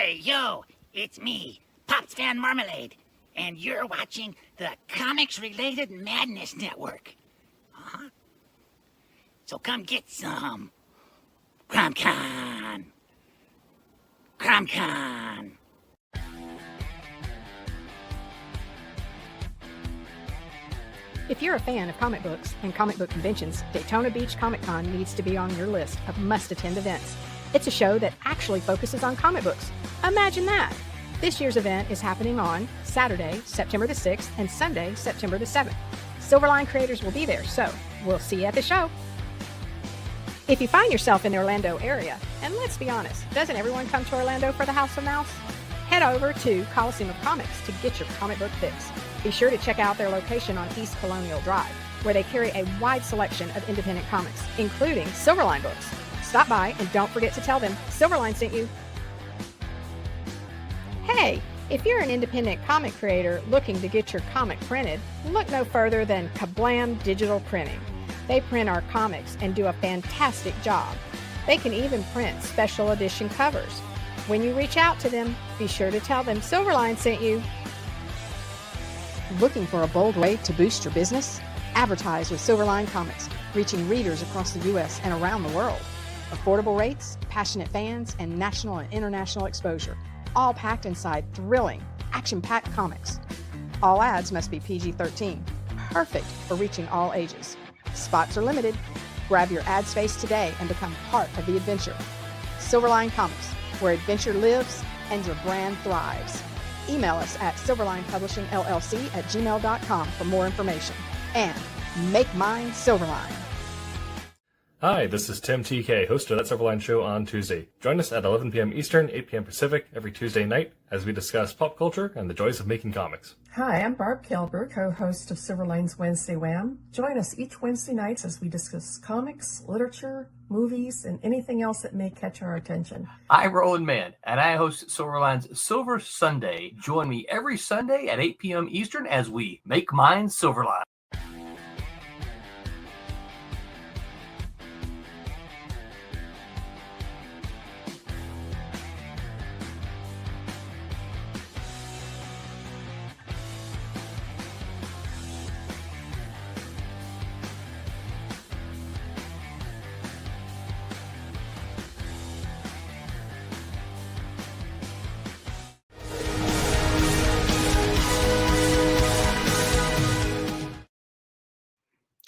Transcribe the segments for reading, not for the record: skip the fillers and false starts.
Hey, yo, it's me, Pops Fan Marmalade, and you're watching the Comics-Related Madness Network. Uh-huh. So come get some. CromCon. CromCon. If you're a fan of comic books and comic book conventions, Daytona Beach Comic Con needs to be on your list of must-attend events. It's a show that actually focuses on comic books. Imagine that! This year's event is happening on Saturday, September the 6th, and Sunday, September the 7th. Silverline creators will be there, so we'll see you at the show. If you find yourself in the Orlando area, and let's be honest, doesn't everyone come to Orlando for the House of Mouse? Head over to Coliseum of Comics to get your comic book fix. Be sure to check out their location on East Colonial Drive, where they carry a wide selection of independent comics, including Silverline books. Stop by and don't forget to tell them Silverline sent you. Hey, if you're an independent comic creator looking to get your comic printed, look no further than Kablam Digital Printing. They print our comics and do a fantastic job. They can even print special edition covers. When you reach out to them, be sure to tell them Silverline sent you. Looking for a bold way to boost your business? Advertise with Silverline Comics, reaching readers across the U.S. and around the world. Affordable rates, passionate fans, and national and international exposure, all packed inside thrilling, action-packed comics. All ads must be PG-13, perfect for reaching all ages. Spots are limited. Grab your ad space today and become part of the adventure. Silverline Comics, where adventure lives and your brand thrives. Email us at silverlinepublishingllc@gmail.com for more information. And make mine Silverline. Hi, this is Tim TK, host of That Silverline Show on Tuesday. Join us at 11 p.m. Eastern, 8 p.m. Pacific every Tuesday night as we discuss pop culture and the joys of making comics. Hi, I'm Barb Kilberg, co-host of Silverline's Wednesday Wham. Join us each Wednesday nights as we discuss comics, literature, movies, and anything else that may catch our attention. I'm Roland Mann, and I host Silverline's Silver Sunday. Join me every Sunday at 8 p.m. Eastern as we make mine Silverline.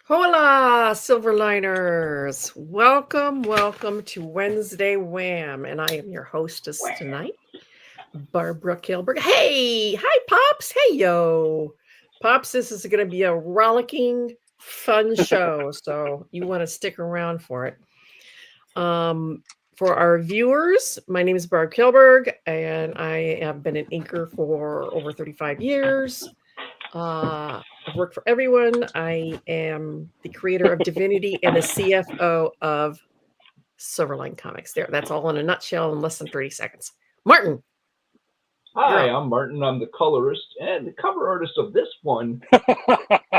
Hola, Silverliners! Welcome to Wednesday Wham, and I am your hostess tonight, Barbara Kilberg. Hey! Hi, Pops! Hey, yo! Pops, this is going to be a rollicking, fun show, so you want to stick around for it. For our viewers, my name is Barb Kilberg, and I have been an inker for over 35 years. I've worked for everyone. I am the creator of Divinity and the CFO of Silverline Comics. There, that's all in a nutshell in less than 30 seconds. Martin. Hi, I'm Martin. I'm the colorist and the cover artist of this one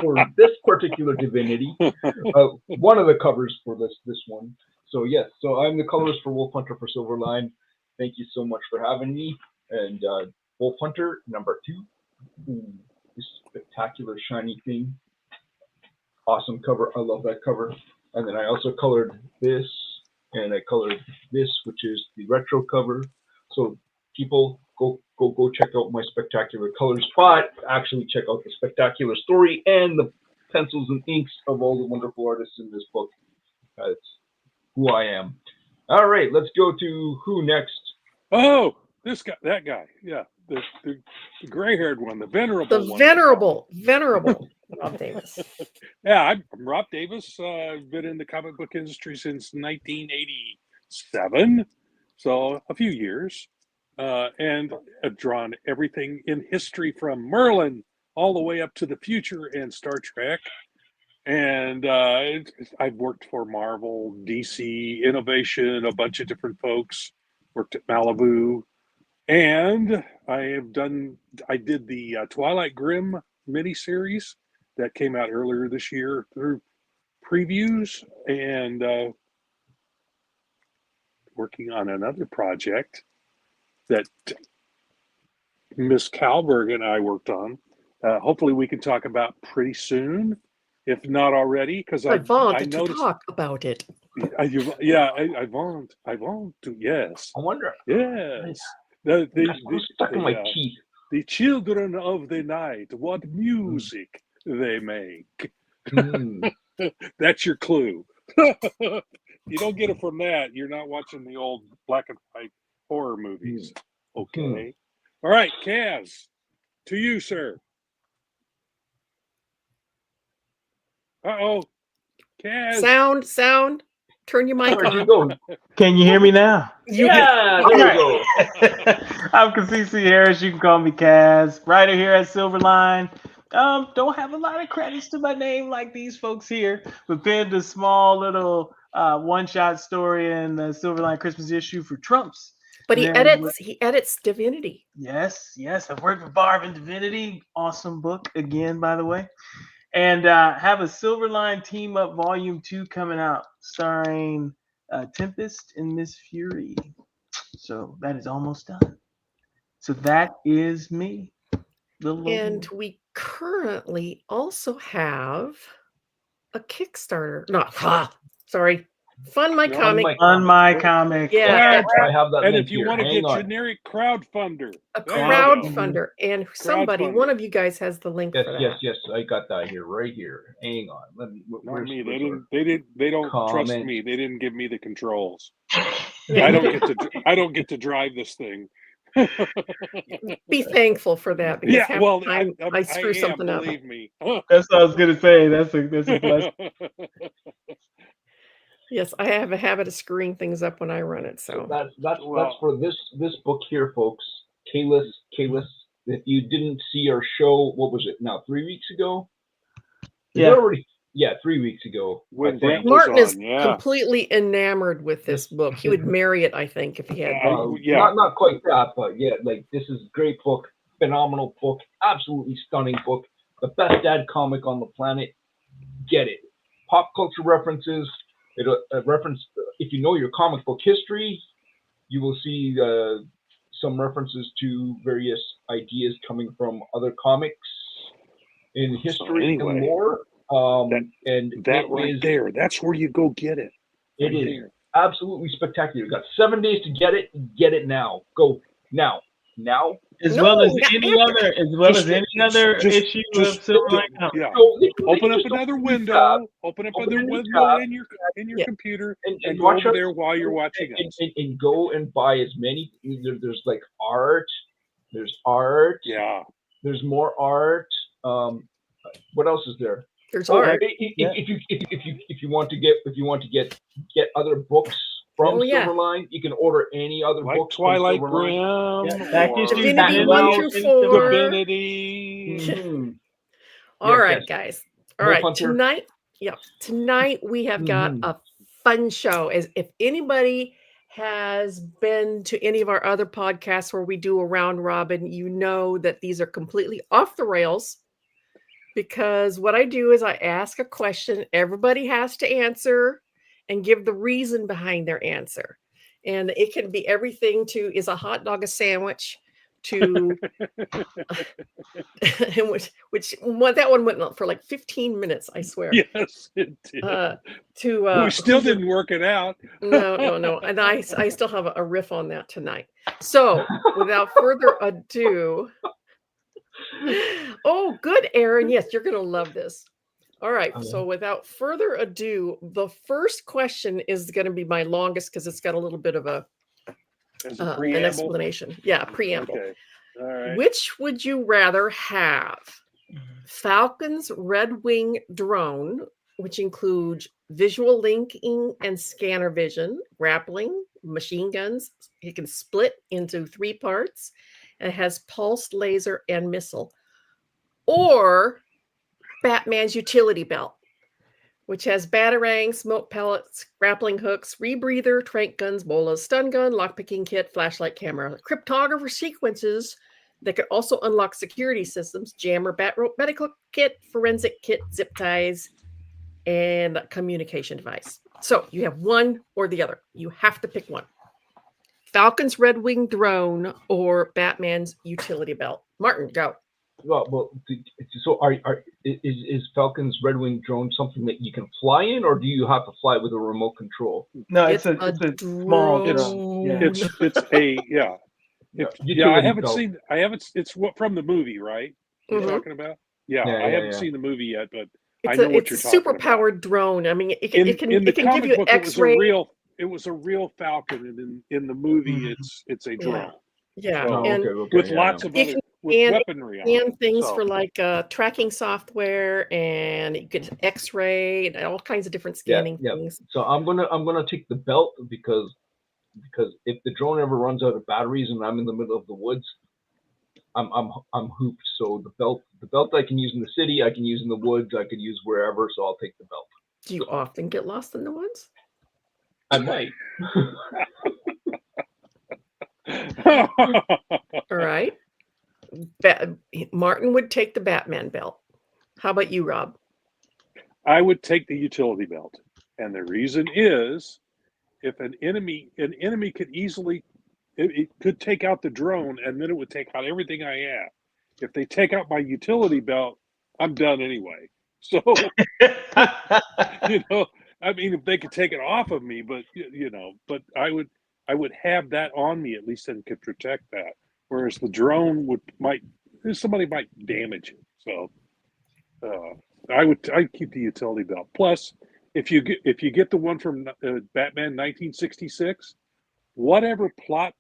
for this particular Divinity. One of the covers for this one. So yes, so I'm the colorist for Wolf Hunter for Silverline. Thank you so much for having me. And Wolf Hunter number 2. Ooh, this spectacular shiny thing. Awesome cover. I love that cover. And then I also colored this, and I colored this, which is the retro cover. So people go check out my spectacular colors, but actually check out the spectacular story and the pencils and inks of all the wonderful artists in this book. That's who I am. All right, let's go to who next. Oh, this guy, that guy, yeah, the gray-haired one, the venerable one. Venerable Rob Davis. Yeah, I'm Rob Davis. I've been in the comic book industry since 1987, so a few years, and I've drawn everything in history from Merlin all the way up to the future and Star Trek. And I've worked for Marvel, DC, Innovation, a bunch of different folks, worked at Malibu. And I did the Twilight Grimm miniseries that came out earlier this year through previews, and working on another project that Miss Kalberg and I worked on. Hopefully, we can talk about pretty soon, if not already, because I I want to noticed. talk about it. I want to. Yes, I wonder. yes. I'm stuck in my teeth. The children of the night. What music they make. That's your clue. You don't get it from that. You're not watching the old black and white horror movies. Okay. All right, Kaz, to you, sir. Uh-oh. Kaz. Sound. Turn your mic Where'd you on. go? Can you hear me now? Yeah, All there you right. I'm Kasisi Harris. You can call me Kaz. Writer here at Silverline. Don't have a lot of credits to my name like these folks here, but penned a small little one-shot story in the Silverline Christmas issue for Trumps. But he And then edits Divinity. Yes. I've worked with Barb in Divinity. Awesome book again, by the way. And have a Silverline Team Up Volume 2 coming out, starring Tempest and Miss Fury. So that is almost done. So that is me. And we currently also have a Kickstarter. Fund My Comic. On my comic. Yeah. I have that. And link if you here. want to Hang get on. generic crowdfunder. A there you go. crowdfunder. And somebody, Crowdfunder. one of you guys has the link for that. Yes. I got that here, right here. Hang on. Let me. Not me. They don't trust Comment. me. They didn't give me the controls. Yeah. I don't get to drive this thing. Be thankful for that, because half the time I screw something up. Believe me. That's what I was gonna say. That's a blessing. Yes, I have a habit of screwing things up when I run it. So that's for this book here, folks. Kalis. If you didn't see our show, what was it now? 3 weeks ago? Yeah. 3 weeks ago. When I Brent think. was Martin is on, yeah. completely enamored with this book. He would marry it, I think, if he had. Not quite that, but yeah, like this is a great book, phenomenal book, absolutely stunning book, the best dad comic on the planet. Get it. Pop culture references. It'll reference, if you know your comic book history, you will see some references to various ideas coming from other comics in history and lore. There, that's where you go get it. It is absolutely spectacular. You've got 7 days to get it. Get it now. Go now. As well as any other issue of Silverline Comics. Yeah. Open up another window. Open up another window in your computer and go over there while you're watching us. And go and buy as many. There's like art. There's art. Yeah. There's more art. What else is there? There's art. If you want to get other books from Silverline, you can order any other like books. Twilight from Grim, Divinity 1 through 4. Divinity. All right, guys. All right, tonight we have got a fun show. As if anybody has been to any of our other podcasts where we do a round robin, you know that these are completely off the rails. Because what I do is I ask a question, everybody has to answer and give the reason behind their answer. And it can be everything to, is a hot dog a sandwich, to which that one went for like 15 minutes, I swear. Yes, it did. We still didn't work it out. No. And I still have a riff on that tonight. So without further ado, oh, good, Aaron. Yes, you're going to love this. All right. So without further ado, the first question is going to be my longest because it's got a little bit of an explanation. Yeah, preamble. Okay. All right. Which would you rather have? Falcon's Red Wing drone, which includes visual linking and scanner vision, grappling, machine guns. It can split into 3 parts. And it has pulsed laser and missile. Or Batman's utility belt, which has batarangs, smoke pellets, grappling hooks, rebreather, trank guns, bolas, stun gun, lockpicking kit, flashlight camera, cryptographer sequences that could also unlock security systems, jammer, bat rope, medical kit, forensic kit, zip ties, and communication device. So you have one or the other. You have to pick one. Falcon's Red Wing drone or Batman's utility belt? Martin, go. Well, so is Falcon's Red Wing drone something that you can fly in, or do you have to fly with a remote control? No, it's a small drone. drone. It's a yeah. I Utility haven't belt. It's what from the movie, right? You're Mhm. talking about? Yeah, I haven't seen the movie yet, but I It's know a what it's you're a talking super about. powered drone. I mean, it can In the give comic you book, X-ray. it was a real Falcon, and in the movie, it's a drone. Yeah, So, and with lots of it other can with weaponry on and it. things So, for like tracking software, and you can X-ray and all kinds of different scanning things. So I'm gonna take the belt because if the drone ever runs out of batteries and I'm in the middle of the woods, I'm hooped. So the belt I can use in the city, I can use in the woods, I could use wherever. So I'll take the belt. Do you often get lost in the woods? I might. All right. Martin would take the Batman belt. How about you, Rob? I would take the utility belt, and the reason is, if an enemy could easily, it could take out the drone, and then it would take out everything I have. If they take out my utility belt, I'm done anyway. So, I mean, if they could take it off of me, but but I would have that on me at least and could protect that. Whereas the drone somebody might damage it. So, I'd keep the utility belt. Plus, if you get the one from Batman 1966, whatever plot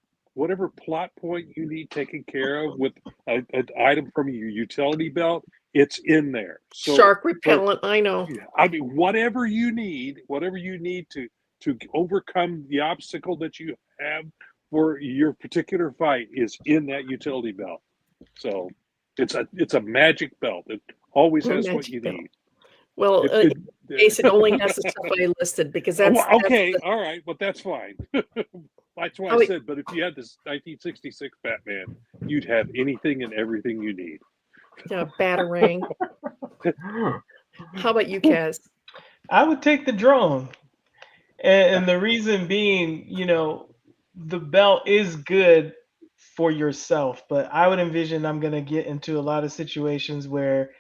point you need taken care of with an item from your utility belt, it's in there. So, Shark repellent, I know. I mean, whatever you need to overcome the obstacle that you have for your particular fight is in that utility belt. So it's a magic belt. It always has what you need. Well, in case it only has the stuff I listed, because that's okay. that's All right, but that's fine. That's why I said. But if you had this 1966 Batman, you'd have anything and everything you need. Yeah, batarang. How about you, Kaz? I would take the drone, and the reason being, the belt is good for yourself, but I would envision I'm going to get into a lot of situations where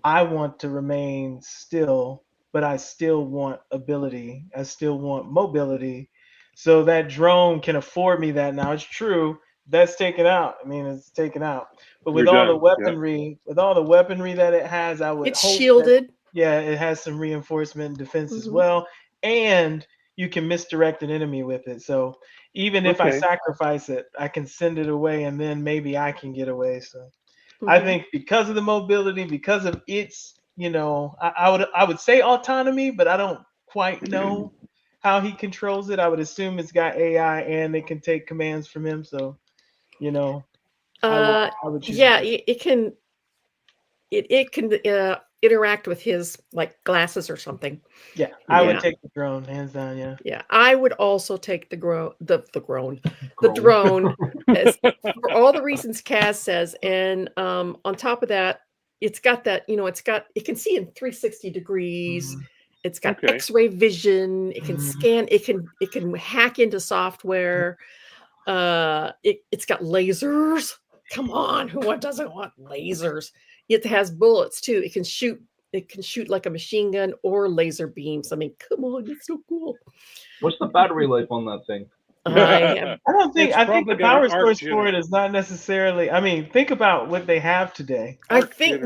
I want to remain still, but I still want ability. I still want mobility. So that drone can afford me that now. It's true. That's taken out. I mean, it's taken out. But with all the weaponry, that it has, I would It's hope shielded. it has some reinforcement and defense as well. And you can misdirect an enemy with it. So even if I sacrifice it, I can send it away and then maybe I can get away. So I think because of the mobility, because of its, I would say autonomy, but I don't quite know how he controls it. I would assume it's got AI and it can take commands from him. So, I would choose it can interact with his like glasses or something. Yeah, I would take the drone, hands down. Yeah. Yeah, I would also take the drone for all the reasons Kaz says, and on top of that, it's got that it can see in 360 degrees. It's got X-ray vision. It can scan. It can hack into software. It's got lasers. Come on, who doesn't want lasers? It has bullets too. It can shoot like a machine gun or laser beams. I mean, come on, it's so cool. What's the battery life on that thing? I think the power source for it is not necessarily. I mean, think about what they have today. I think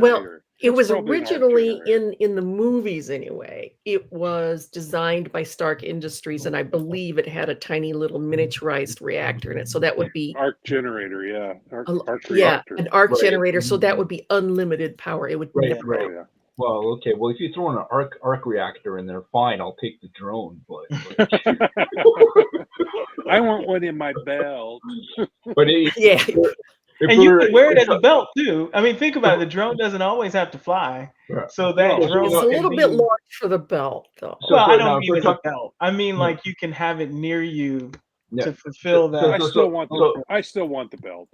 it was originally in the movies anyway. It was designed by Stark Industries, and I believe it had a tiny little miniaturized reactor in it. So that would be arc generator, yeah, arc reactor. An arc generator. So that would be unlimited power. It would never. Yeah. Well, okay. Well, if you throw an arc reactor in there, fine. I'll take the drone, but I want one in my belt. But and you can wear it as a belt too. I mean, think about it. The drone doesn't always have to fly, so that drone is a little bit large for the belt, though. So I don't mean as a belt. I mean like you can have it near you to fulfill that. I still want the belt.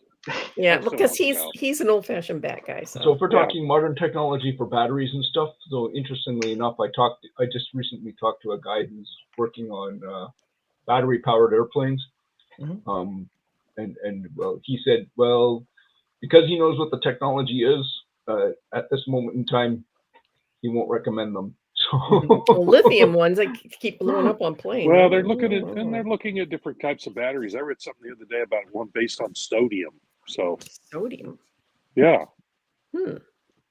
Yeah, because he's an old-fashioned bat guy. So if we're talking modern technology for batteries and stuff, so interestingly enough, I just recently talked to a guy who's working on battery-powered airplanes, And well, he said, well, because he knows what the technology is at this moment in time, he won't recommend them. So Well, lithium ones, they keep blowing up on planes. Well, they're looking at different types of batteries. I read something the other day about one based on sodium. So sodium. yeah.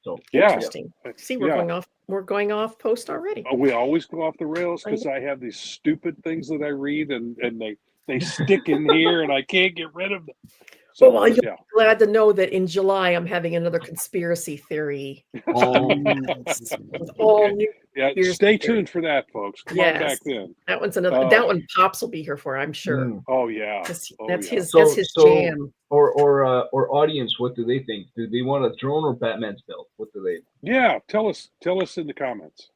So yeah. Interesting. See, we're going off post already. We always go off the rails because I have these stupid things that I read and they stick in here and I can't get rid of them. So, well, you're glad to know that in July I'm having another conspiracy theory. With all new stay tuned for that, folks. Come on back then. That one's another. That one Pops will be here for, I'm sure. Oh yeah, that's his jam. Or audience, what do they think? Do they want a drone or Batman's belt? What do they? Yeah, tell us in the comments.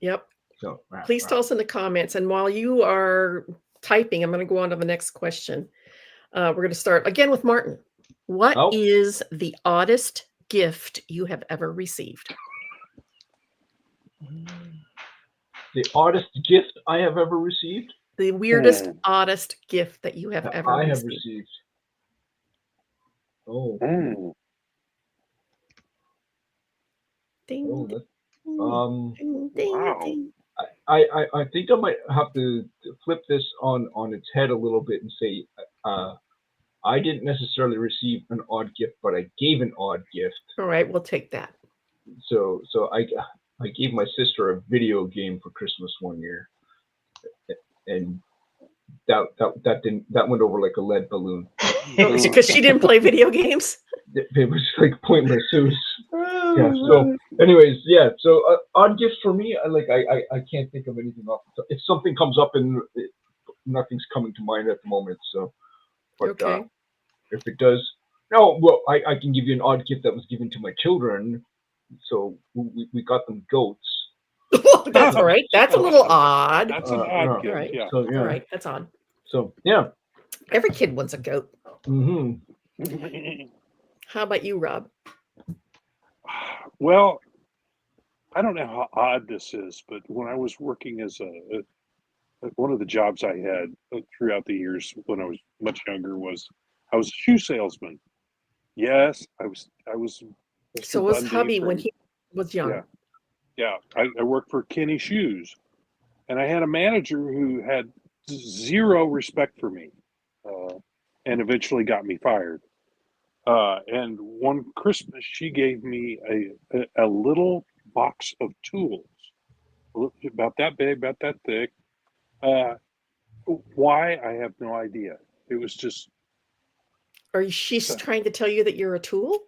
Yep. So please tell us in the comments. And while you are typing, I'm going to go on to the next question. We're going to start again with Martin. What is the oddest gift you have ever received? The oddest gift I have ever received? The weirdest, oddest gift that you have ever received. I have received. Ding. Ding, ding, wow. Ding. I think I might have to flip this on its head a little bit and say, I didn't necessarily receive an odd gift, but I gave an odd gift. All right, we'll take that. So I gave my sister a video game for Christmas one year, and that went over like a lead balloon. Because she didn't play video games. It was like pointless. It was yeah. So, anyways, yeah. So odd gifts for me, I can't think of anything off. If something comes up and nothing's coming to mind at the moment, so. But if it does, I can give you an odd gift that was given to my children. So we got them goats. That's all right. That's a little odd. That's an odd gift. Right. Yeah. So, yeah. All right. That's odd. So yeah. Every kid wants a goat. Mm-hmm. How about you, Rob? Well, I don't know how odd this is, but when I was working as one of the jobs I had throughout the years when I was much younger was I was a shoe salesman. Yes, I was. So was hubby when he was young. Yeah. I worked for Kenny Shoes, and I had a manager who had zero respect for me, and eventually got me fired. And one Christmas, she gave me a little box of tools, about that big, about that thick. Why? I have no idea. It was just. Are she trying to tell you that you're a tool?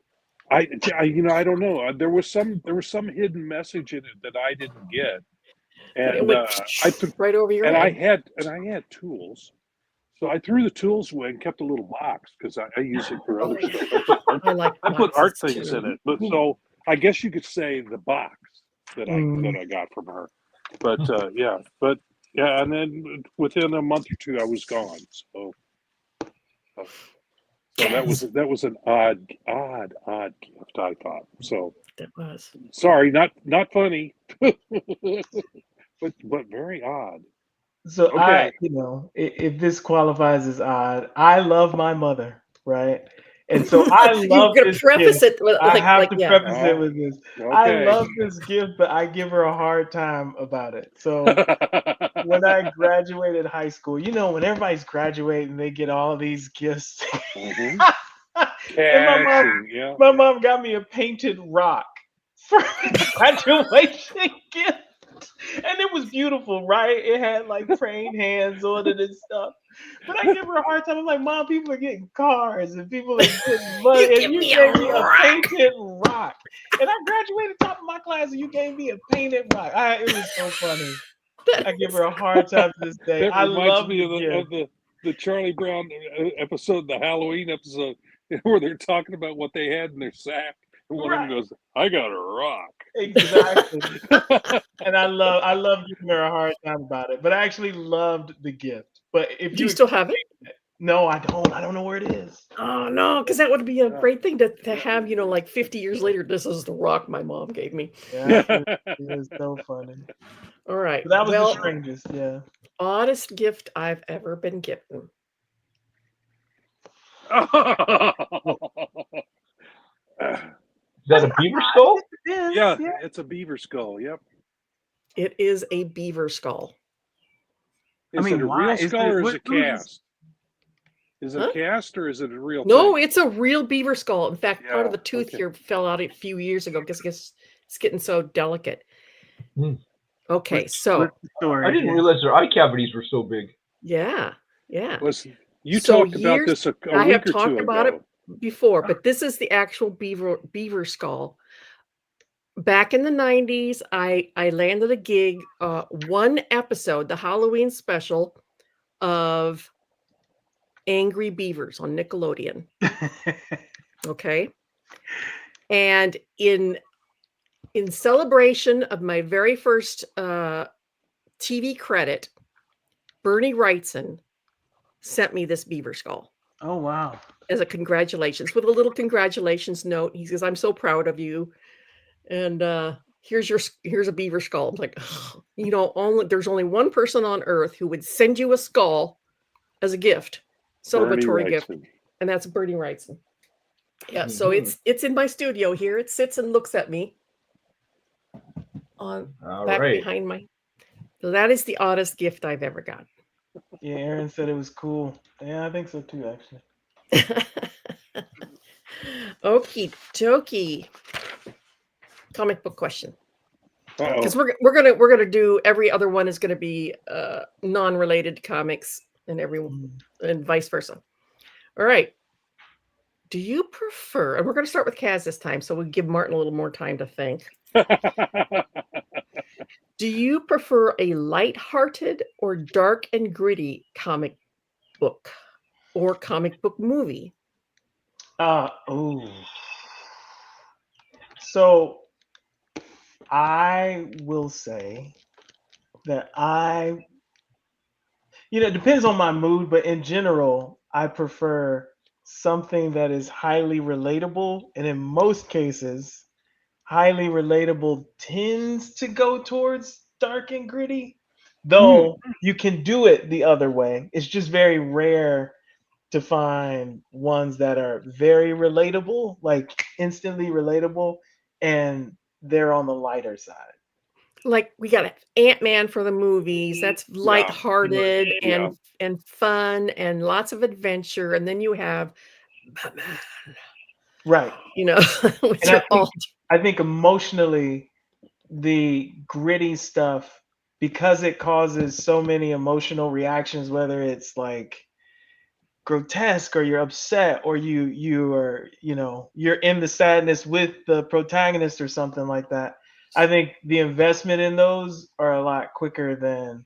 I don't know. There was some hidden message in it that I didn't get, and I put right over your head. I had tools, so I threw the tools away and kept a little box because I use it for other stuff. I put art things in it, but so I guess you could say the box that I got from her. But yeah, and then within a month or two, I was gone. So that was an odd gift, I thought. So that was sorry, not funny, but very odd. So okay. If this qualifies as odd, I love my mother, right? And so I love this preface gift. it with, I have to preface it with this. Okay. I love this gift, but I give her a hard time about it. So when I graduated high school, when everybody's graduating, they get all these gifts. Mm-hmm. And my mom got me a painted rock for graduation gift. And it was beautiful, right? It had like praying hands on it and stuff. But I give her a hard time. I'm like, Mom, people are getting cars and people are getting money. And you gave me a painted rock. And I graduated top of my class and you gave me a painted rock. It was so funny. I give her a hard time to this day. That reminds me of the Charlie Brown episode, the Halloween episode, where they're talking about what they had in their sack. And one of them goes, I got a rock. Exactly. And I love giving her a hard time about it. But I actually loved the gift. But if do you still have it? No, I don't. I don't know where it is. Oh no, because that would be a great thing to have, like 50 years later. This is the rock my mom gave me. Yeah, it is so funny. All right. But that was the strangest, yeah. Oddest gift I've ever been given. Is that a beaver skull? Yeah, it's a beaver skull. Yep. It is a beaver skull. Is it a real skull or is it cast? Is it Huh? cast or is it a real No, thing? it's a real beaver skull. In fact, part of Yeah, the tooth okay. here fell out a few years ago because it's getting so delicate. Hmm. Okay, so I didn't realize their eye cavities were so big. yeah. Listen, you So talked about this a I week have or talked two about it ago. before, but this is the actual beaver skull. Back in the 90s, I landed a gig, one episode, the Halloween special of Angry Beavers on Nickelodeon. Okay. And in celebration of my very first TV credit, Bernie Wrightson sent me this beaver skull. Oh, wow. As a congratulations, with a little congratulations note. He says, "I'm so proud of you. And here's a beaver skull." I'm like, "Oh, there's only one person on earth who would send you a skull as a gift, celebratory gift, and that's Bernie Wrightson." Yeah, so it's in my studio here. It sits and looks at me on behind my. So that is the oddest gift I've ever gotten. Yeah, Aaron said it was cool. Yeah, I think so too, actually. Okie dokie. Comic book question. Because Uh-oh. we're gonna do every other one is gonna be non-related to comics and vice versa. All right. Do you prefer, and we're gonna start with Kaz this time, so we'll give Martin a little more time to think. Do you prefer a light-hearted or dark and gritty comic book or comic book movie? So I will say that it depends on my mood, but in general, I prefer something that is highly relatable. And in most cases, highly relatable tends to go towards dark and gritty, though you can do it the other way. It's just very rare to find ones that are very relatable, like instantly relatable, and they're on the lighter side. Like we got Ant-Man for the movies. That's lighthearted and fun and lots of adventure. And then you have Batman. Right. Which are all. I think emotionally, the gritty stuff, because it causes so many emotional reactions, whether it's like grotesque or you're upset or you are you're in the sadness with the protagonist or something like that. I think the investment in those are a lot quicker than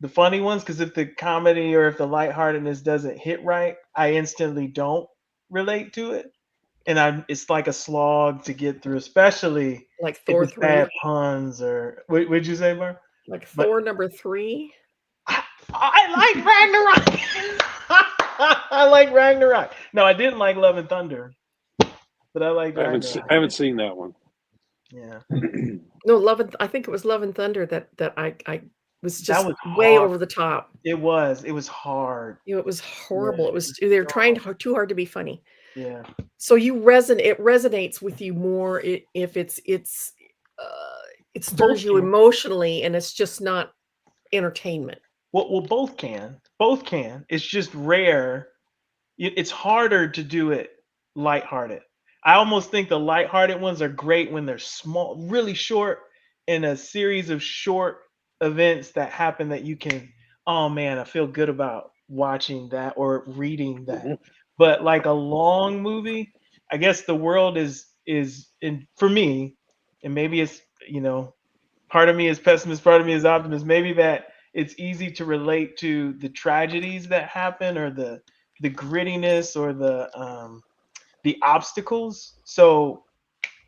the funny ones, because if the comedy or if the lightheartedness doesn't hit right, I instantly don't relate to it, and it's like a slog to get through, especially like if Thor it's 3. bad puns or what'd you say, Bar? Like Thor number 3. I like Ragnarok. I like Ragnarok. No, I didn't like Love and Thunder, but I like Ragnarok. I haven't seen that one. Yeah. No, I think it was Love and Thunder that I was just That was way hard. over the top. It was hard. It was horrible. Yeah. They were trying too hard to be funny. Yeah. So it resonates with you more if it stirs you emotionally and it's just not entertainment. Well, both can. It's just rare. It's harder to do it lighthearted. I almost think the lighthearted ones are great when they're small, really short, in a series of short events that happen that you can, oh man, I feel good about watching that or reading that. But like a long movie, I guess the world is in, for me, and maybe it's, part of me is pessimist, part of me is optimist, maybe that it's easy to relate to the tragedies that happen or the grittiness or the obstacles. So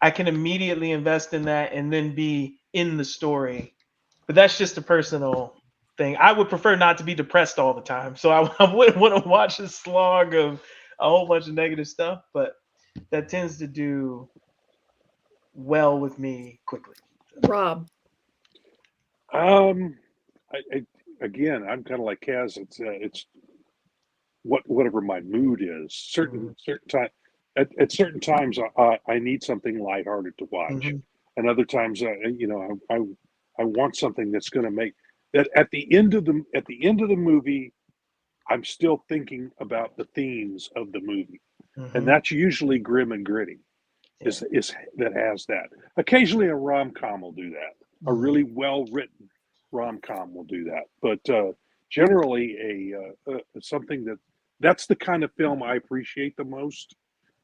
I can immediately invest in that and then be in the story. But that's just a personal thing. I would prefer not to be depressed all the time. So I wouldn't want to watch a slog of a whole bunch of negative stuff, but that tends to do well with me quickly. Rob. Again, I'm kind of like Kaz. It's whatever my mood is. Certain time at certain times I need something lighthearted to watch, and other times I want something that's going to make that at the end of the movie I'm still thinking about the themes of the movie, and that's usually grim and gritty. Is that has that. Occasionally a rom-com will do that. A really well-written rom-com will do that, but generally something that's the kind of film I appreciate the most.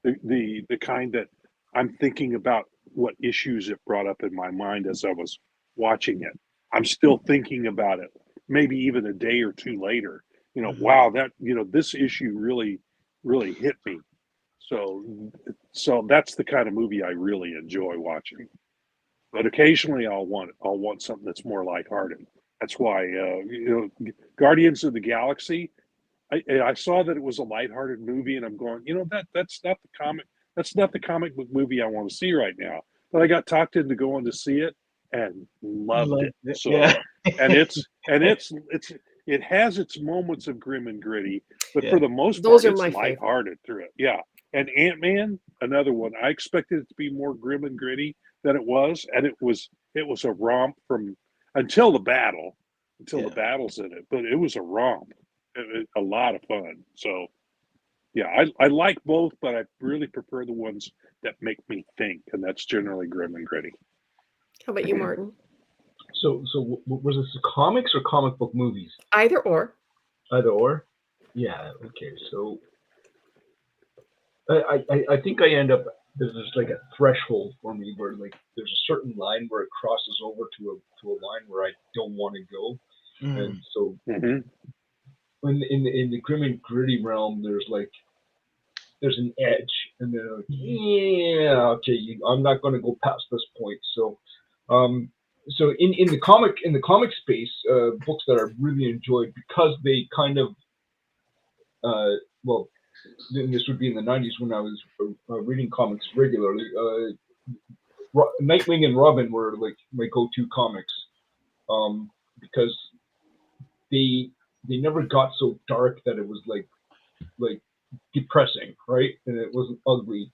The kind that I'm thinking about what issues it brought up in my mind as I was watching it. I'm still thinking about it, maybe even a day or two later. Wow, that this issue really hit me. So that's the kind of movie I really enjoy watching. But occasionally I'll want something that's more lighthearted. That's why Guardians of the Galaxy. I saw that it was a lighthearted movie, and I'm going, that's not the comic book movie I want to see right now. But I got talked into going to see it and loved it. So, and it has its moments of grim and gritty, but for the most part, it's lighthearted through it. Yeah. And Ant-Man, another one. I expected it to be more grim and gritty than it was, and it was a romp until the battle's in it. But it was a romp. A lot of fun. So, yeah, I like both, but I really prefer the ones that make me think, and that's generally grim and gritty. How about you, Martin? So was this comics or comic book movies? Either or. Either or? Yeah, okay. So I think I end up, there's like a threshold for me where like there's a certain line where it crosses over to a line where I don't want to go. And so in the grim and gritty realm, there's an edge, and they're like, yeah, okay, I'm not going to go past this point. So, so in the comic space, books that I really enjoyed because they kind of, well, this would be in the 90s when I was reading comics regularly. Nightwing and Robin were like my go-to comics, because they never got so dark that it was like depressing, right? And it wasn't ugly.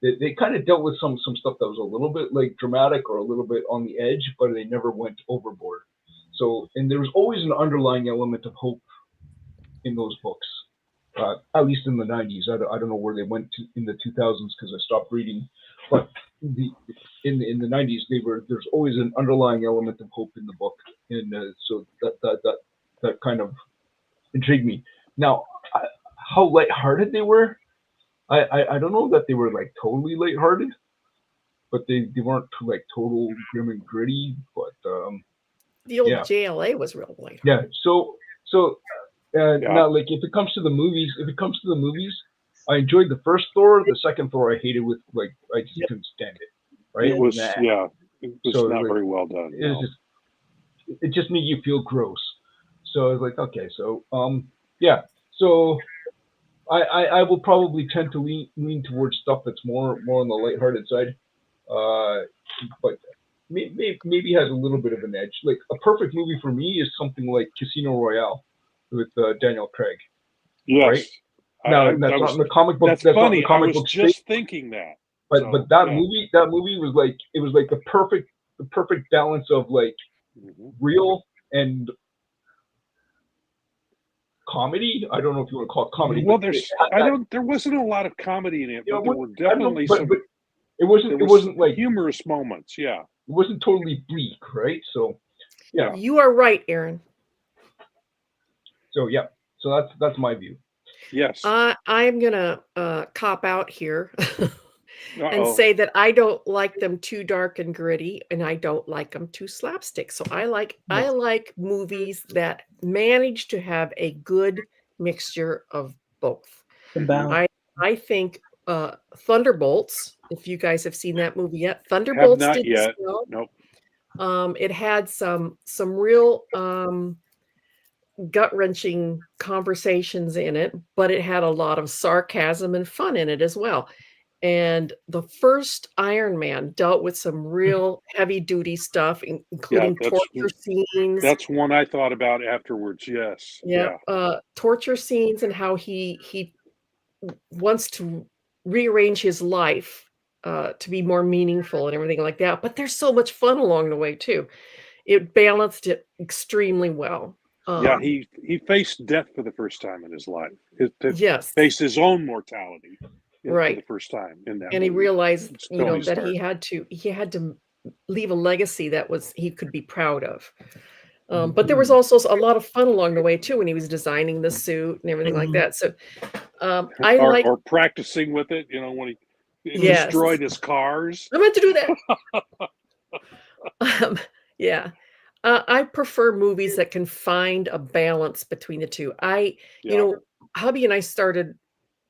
They kind of dealt with some stuff that was a little bit like dramatic or a little bit on the edge, but they never went overboard. So, and there was always an underlying element of hope in those books, at least in the 90s. I don't know where they went to in the 2000s because I stopped reading, but in the 90s there's always an underlying element of hope in the book, and so that kind of intrigued me. Now, how lighthearted they were, I don't know that they were like totally lighthearted, but they weren't like total grim and gritty. But the old JLA was real lighthearted. Yeah. So now, like if it comes to the movies, I enjoyed the first Thor. The second Thor, I hated with I just couldn't stand it. Right? It was not very well done. It just made you feel gross. So I was like, okay, so yeah. So I will probably tend to lean towards stuff that's more on the lighthearted side, but maybe has a little bit of an edge. Like a perfect movie for me is something like Casino Royale with Daniel Craig. Yes. Right? Now that's not in the comic book. That's funny. I was just thinking that. But that movie was like the perfect balance of like real and comedy. I don't know if you want to call it comedy. Well, there wasn't a lot of comedy in it, but there were definitely some. But it wasn't like humorous moments. Yeah, it wasn't totally bleak, right? So, yeah, you are right, Aaron. So yeah, so that's my view. Yes, I'm gonna cop out here and say that I don't like them too dark and gritty, and I don't like them too slapstick. So I like movies that manage to have a good mixture of both. I think Thunderbolts, if you guys have seen that movie yet, Thunderbolts have not did yet. well. Nope. It had some real gut-wrenching conversations in it, but it had a lot of sarcasm and fun in it as well. And the first Iron Man dealt with some real heavy duty stuff, including torture scenes. That's one I thought about afterwards. Yes. Yeah. Torture scenes and how he wants to rearrange his life to be more meaningful and everything like that. But there's so much fun along the way too. It balanced it extremely well. Yeah, he faced death for the first time in his life. Yes. Faced his own mortality right. for the first time in that. And movie. he realized, Tony that Stark. he had to leave a legacy that he could be proud of. But there was also a lot of fun along the way too when he was designing the suit and everything like that. So or practicing with it, when he destroyed his cars. I meant to do that. Yeah. I prefer movies that can find a balance between the two. Hubby and I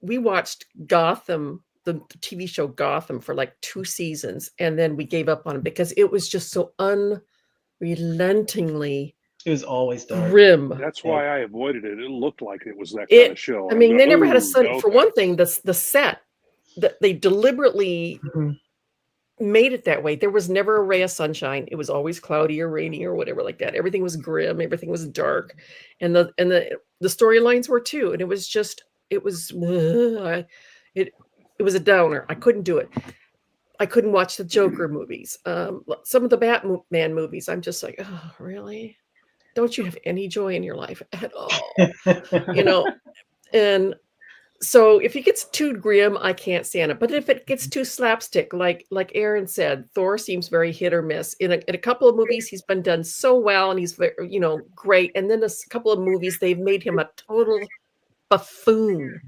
we watched Gotham, the TV show Gotham, for like 2 seasons, and then we gave up on it because it was just so unrelentingly. It was always dark. Grim. That's why I avoided it. It looked like it was that kind of show. I mean, they never had a sun. For one thing, the set that they deliberately made it that way. There was never a ray of sunshine. It was always cloudy or rainy or whatever like that. Everything was grim. Everything was dark, and the storylines were too. And it was a downer. I couldn't do it. I couldn't watch the Joker movies. Some of the Batman movies, I'm just like, oh, really? Don't you have any joy in your life at all? And so if it gets too grim, I can't stand it. But if it gets too slapstick, like Aaron said, Thor seems very hit or miss. In a couple of movies, he's been done so well, and he's very, great. And then a couple of movies, they've made him a total buffoon,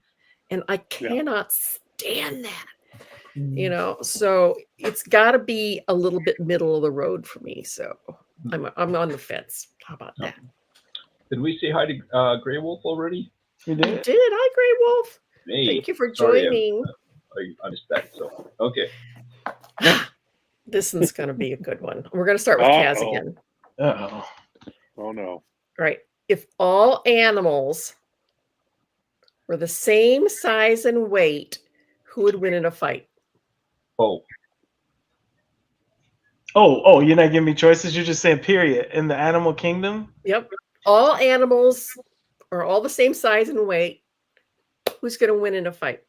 and I cannot stand that. So it's got to be a little bit middle of the road for me. So I'm on the fence. How about that? Did we say hi to Grey Wolf already? You did. Hi, Grey Wolf. Hey, thank you for joining. I missed that. So okay. This one's going to be a good one. We're going to start with Kaz again. Oh no. All right. If all animals were the same size and weight, who would win in a fight? Oh, you're not giving me choices. You're just saying period. In the animal kingdom? Yep. All animals are all the same size and weight. Who's going to win in a fight?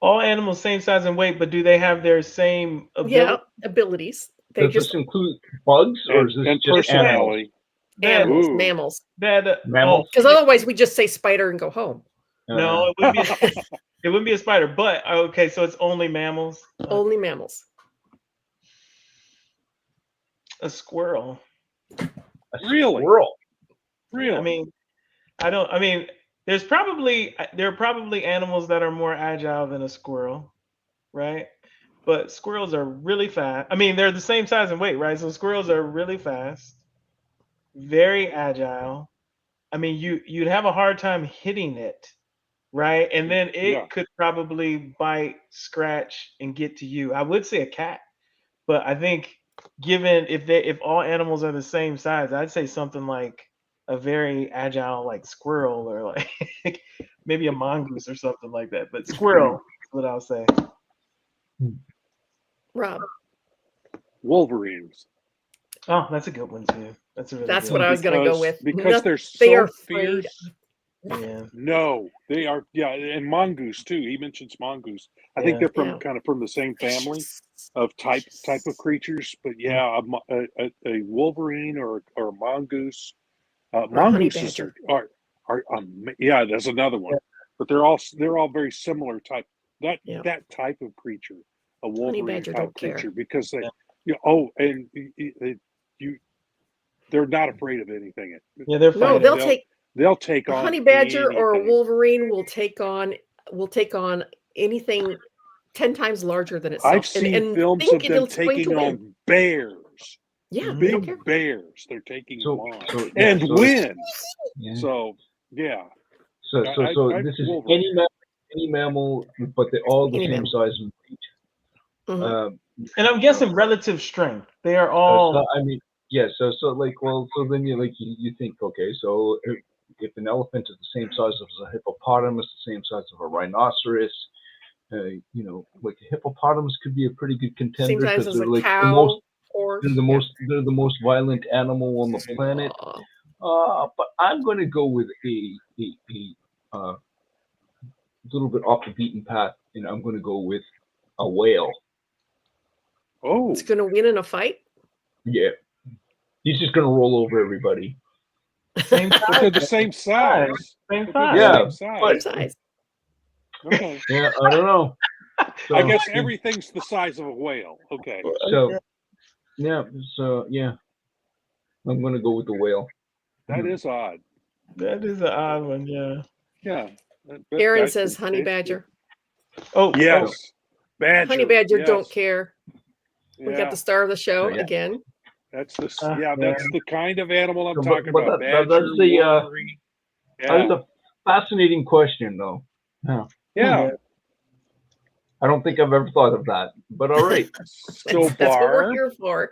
All animals same size and weight, but do they have their same abilities? Does this include bugs or is this just personality? Mammals. Mammals. Because otherwise we just say spider and go home. No, it wouldn't be a spider. But okay, so it's only mammals. Only mammals. A squirrel. Really? Really? I mean, there are probably animals that are more agile than a squirrel, right? But squirrels are really fast. I mean, they're the same size and weight, right? So squirrels are really fast, very agile. I mean, you'd have a hard time hitting it, right? And then it could probably bite, scratch, and get to you. I would say a cat, but I think given if all animals are the same size, I'd say something like a very agile like squirrel or like maybe a mongoose or something like that. But squirrel is what I'll say. Rob. Wolverines. Oh, that's a good one too. That's what I was going to go with. Because they're so fierce. Yeah. No, they are. Yeah, and mongoose too. He mentions mongoose. I think they're kind of from the same family of type of creatures. But yeah, a wolverine or a mongoose. Mongooses are that's another one. But they're all very similar type. That type of creature, a wolverine type creature, because they they're not afraid of anything. Yeah, they're fine. No, they'll take on a honey badger or a wolverine will take on anything 10 times larger than itself. I've seen films of them taking on bears. Yeah, big bears. They're taking them on and win. Yeah. So yeah. So this is any mammal, but they're all the same size and weight. Mm-hmm. And I'm guessing relative strength. They are all. So then you think, okay, so if an elephant is the same size as a hippopotamus, the same size of a rhinoceros, you know, like a hippopotamus could be a pretty good Same contender size because as they're a like cow, horse. they're the most violent animal on the planet. But I'm going to go with a little bit off the beaten path, and I'm going to go with a whale. Oh, It's going to win in a fight. Yeah, he's just going to roll over everybody. Same but size. they're the same size. Same But size. they're Yeah, the same but- size. Same size. Okay. Yeah, I don't know. So, I guess everything's the size of a whale. Okay. So, yeah, I'm going to go with the whale. That is odd. That is an odd one, yeah. Yeah. Aaron That's says honey interesting. badger. Oh, Yes. Badger. Honey badger yes. don't care. We Yeah. got the star of the show Oh, yeah. again. That's the Yeah. that's the kind of animal I'm So, talking but about. that's Badger, the, Wolverine. That's a fascinating question, though. Yeah. I don't think I've ever thought of that, but all right. So That's what we're far, here for.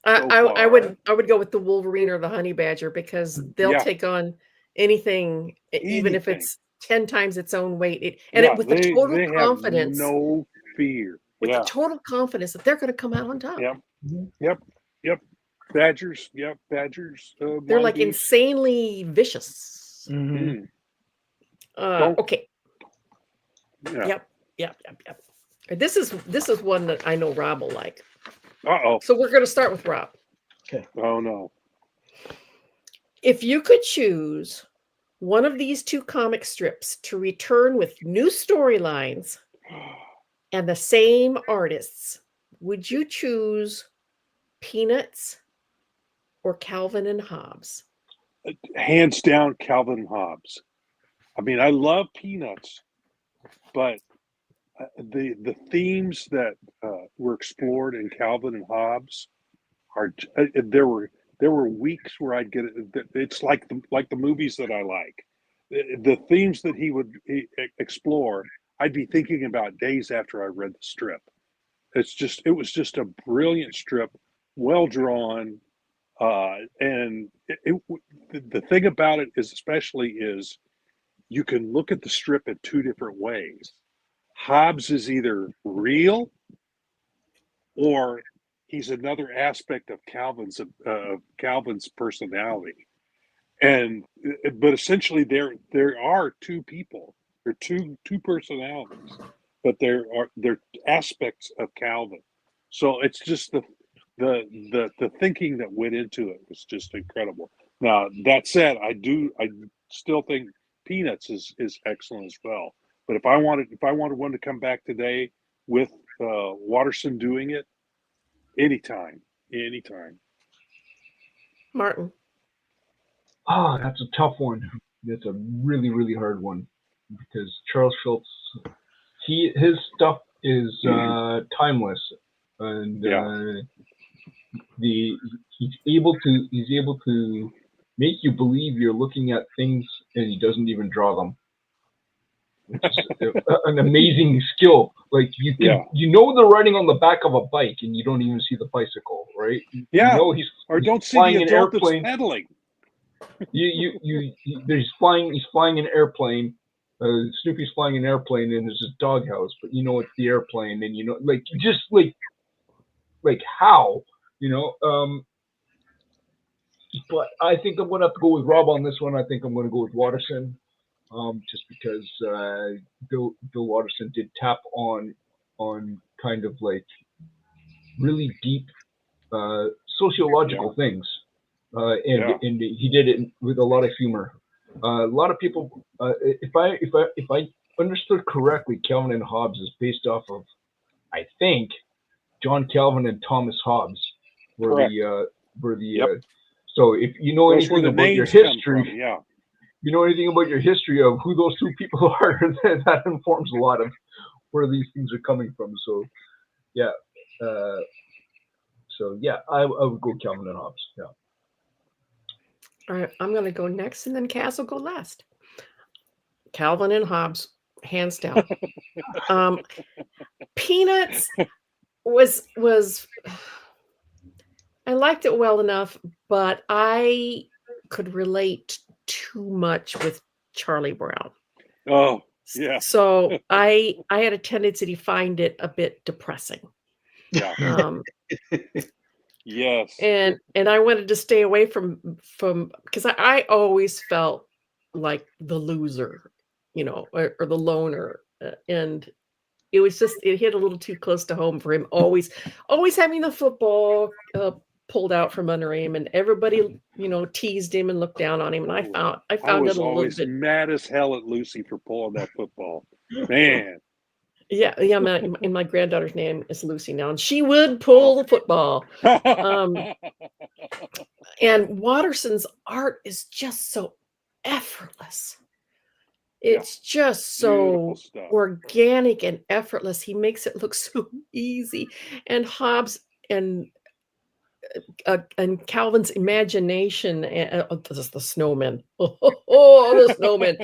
So I would go with the Wolverine or the honey badger because they'll Yeah. take on anything, even if Anything. it's 10 times its own weight. With they, the total they confidence, have no fear. with Yeah. the total confidence that they're going to come out on top. Yep. Yep. Badgers. Yep. Badgers. They're like mongoose. insanely vicious. Mhm. Don't- Okay. Yeah. Yep. This is one that I know Rob will like. Uh-oh. So we're going to start with Rob. Oh, no. If you could choose one of these two comic strips to return with new storylines and the same artists, would you choose Peanuts or Calvin and Hobbes? Hands down, Calvin and Hobbes. I mean, I love Peanuts, but the themes that were explored in Calvin and Hobbes are there were weeks where I'd get it. It's like the movies that I like. The themes that he would explore, I'd be thinking about days after I read the strip. It was just a brilliant strip, well drawn, and the thing about it is you can look at the strip in two different ways. Hobbes is either real or he's another aspect of Calvin's personality. But essentially there are two people. There are two personalities, but they're aspects of Calvin. So it's just the thinking that went into it was just incredible. Now that said, I still think Peanuts is excellent as well. But if I wanted one to come back today with Watterson doing it, anytime. Martin. Oh, that's a tough one. That's a really, really hard one because Charles Schultz, his stuff is timeless, and he's able to make you believe you're looking at things and he doesn't even draw them. Which is an amazing skill. Like you know they're riding on the back of a bike and you don't even see the bicycle, right? Yeah. You know he's Don't see flying the an adult that's airplane. pedaling. He's flying an airplane. Snoopy's flying an airplane and there's this doghouse, but you know it's the airplane, and you know like how, you know. But I think I'm gonna have to go with Rob on this one. I think I'm gonna go with Watterson. Just because Bill Watterson did tap on kind of like really deep sociological things, and he did it with a lot of humor. A lot of people, if I understood correctly, Calvin and Hobbes is based off of, I think, John Calvin and Thomas Hobbes were the. So if you know anything about your history, you know anything about your history of who those two people are, that informs a lot of where these things are coming from. So, yeah. I would go Calvin and Hobbes. Yeah. All right, I'm going to go next, and then Cass will go last. Calvin and Hobbes, hands down. Peanuts was I liked it well enough, but I could relate too much with Charlie Brown. Oh, Yeah. So I had a tendency to find it a bit depressing. Yeah. Um, Yes. and I wanted to stay away from because I always felt like the loser, or the loner, and it was just it hit a little too close to home for him. Always having the football pulled out from under him, and everybody teased him and looked down on him. And I found I was it a little always bit. mad as hell at Lucy for pulling that football. Man. Yeah. And my granddaughter's name is Lucy now, and she would pull the football. And Watterson's art is just so effortless. It's just so organic and effortless. He makes it look so easy. And Hobbes and Calvin's imagination, the snowman. The snowman.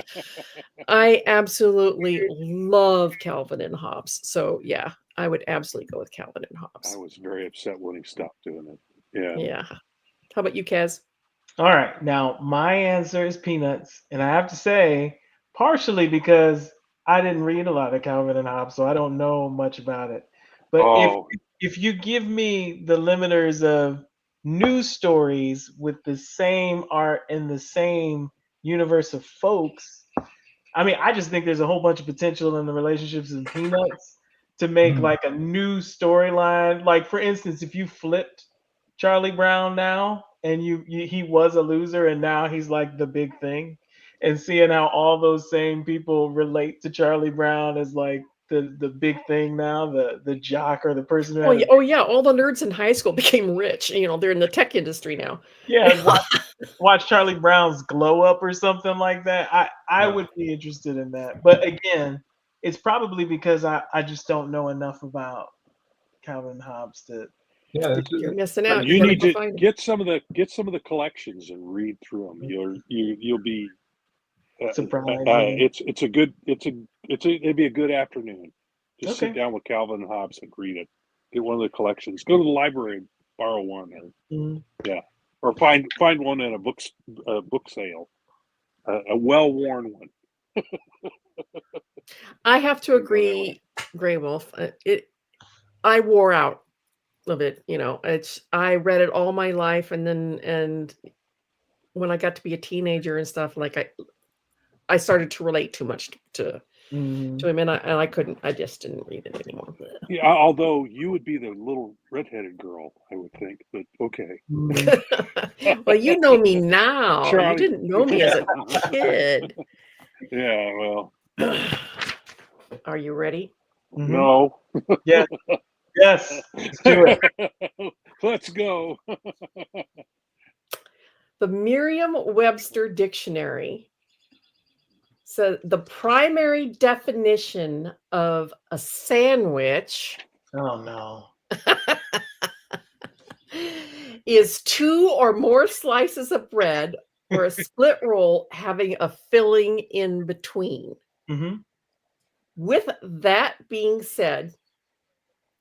I absolutely love Calvin and Hobbes. So yeah, I would absolutely go with Calvin and Hobbes. I was very upset when he stopped doing it. Yeah. Yeah. How about you, Kaz? All right. Now, my answer is Peanuts. And I have to say, partially because I didn't read a lot of Calvin and Hobbes, so I don't know much about it. But if you give me the limiters of news stories with the same art and the same universe of folks, I mean, I just think there's a whole bunch of potential in the relationships in Peanuts to make like a new storyline. Like, for instance, if you flipped Charlie Brown now and he was a loser and now he's like the big thing, and seeing how all those same people relate to Charlie Brown as like the big thing now, the jock or the person who all the nerds in high school became rich. They're in the tech industry now. Yeah, watch Charlie Brown's glow up or something like that. I would be interested in that. But again, it's probably because I just don't know enough about Calvin and Hobbes to. Yeah, You're missing out. You need to get some of the collections and read through them. You'll be surprised. It'd be a good afternoon. Just sit down with Calvin and Hobbes and read it. Get one of the collections. Go to the library and borrow one, or find one in a book sale, a well-worn one. I have to agree, Grey Wolf. I wore out of it. I read it all my life, and when I got to be a teenager and stuff, like I started to relate too much to him, and I just didn't read it anymore. Yeah, although you would be the little redheaded girl, I would think, but okay. Well, you know me now. Charlie. You didn't know me as a kid. Yeah, well. Are you ready? No. Yeah. Yes. Let's do it. Let's go. The Merriam-Webster Dictionary says the primary definition of a sandwich. Oh no. Is 2 or more slices of bread or a split roll having a filling in between. With that being said,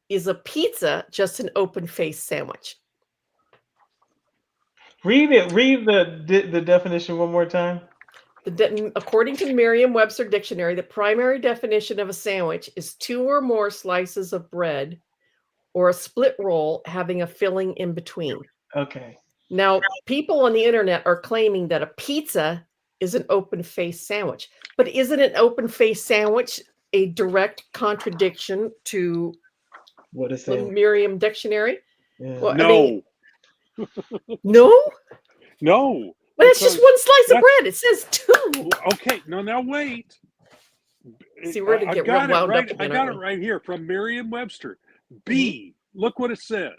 is a pizza just an open-faced sandwich? Read the definition one more time. According to Merriam-Webster Dictionary, the primary definition of a sandwich is 2 or more slices of bread or a split roll having a filling in between. Okay. Now, people on the internet are claiming that a pizza is an open-faced sandwich, but isn't an open-faced sandwich a direct contradiction to what is the it? Merriam Dictionary? Yeah. Well, No. No? No. But it's just one slice of bread. It says 2. Okay. No, now wait. See, we're going to get wound up again. I got it right here from Merriam-Webster. B. Look what it says.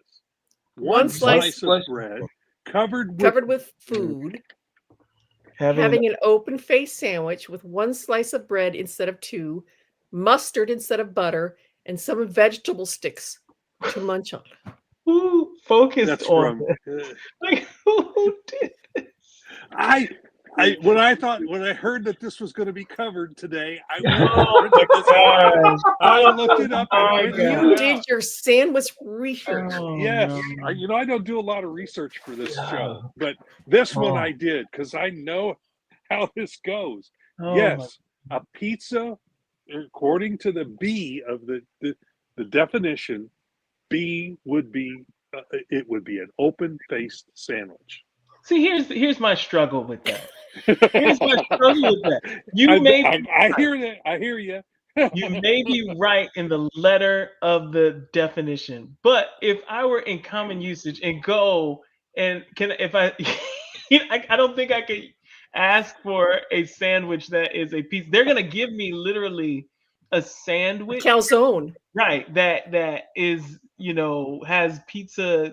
One slice of bread covered with food. Having an open-faced sandwich with 1 slice of bread instead of 2, mustard instead of butter, and some vegetable sticks to munch on. Who focused on this? Like, who did this? When I heard that this was going to be covered today, I looked it up. You did your sandwich research. Yes. No. I don't do a lot of research for this show, but this one I did because I know how this goes. Yes, a pizza according to the B of the definition, B would be it would be an open-faced sandwich. See, here's my struggle with that. Here's my struggle with that. You may I hear that. I hear you. you may be right in the letter of the definition, but if I were in common usage and go and I don't think I could ask for a sandwich that is a piece. They're gonna give me literally a sandwich, Calzone. right? That is, has pizza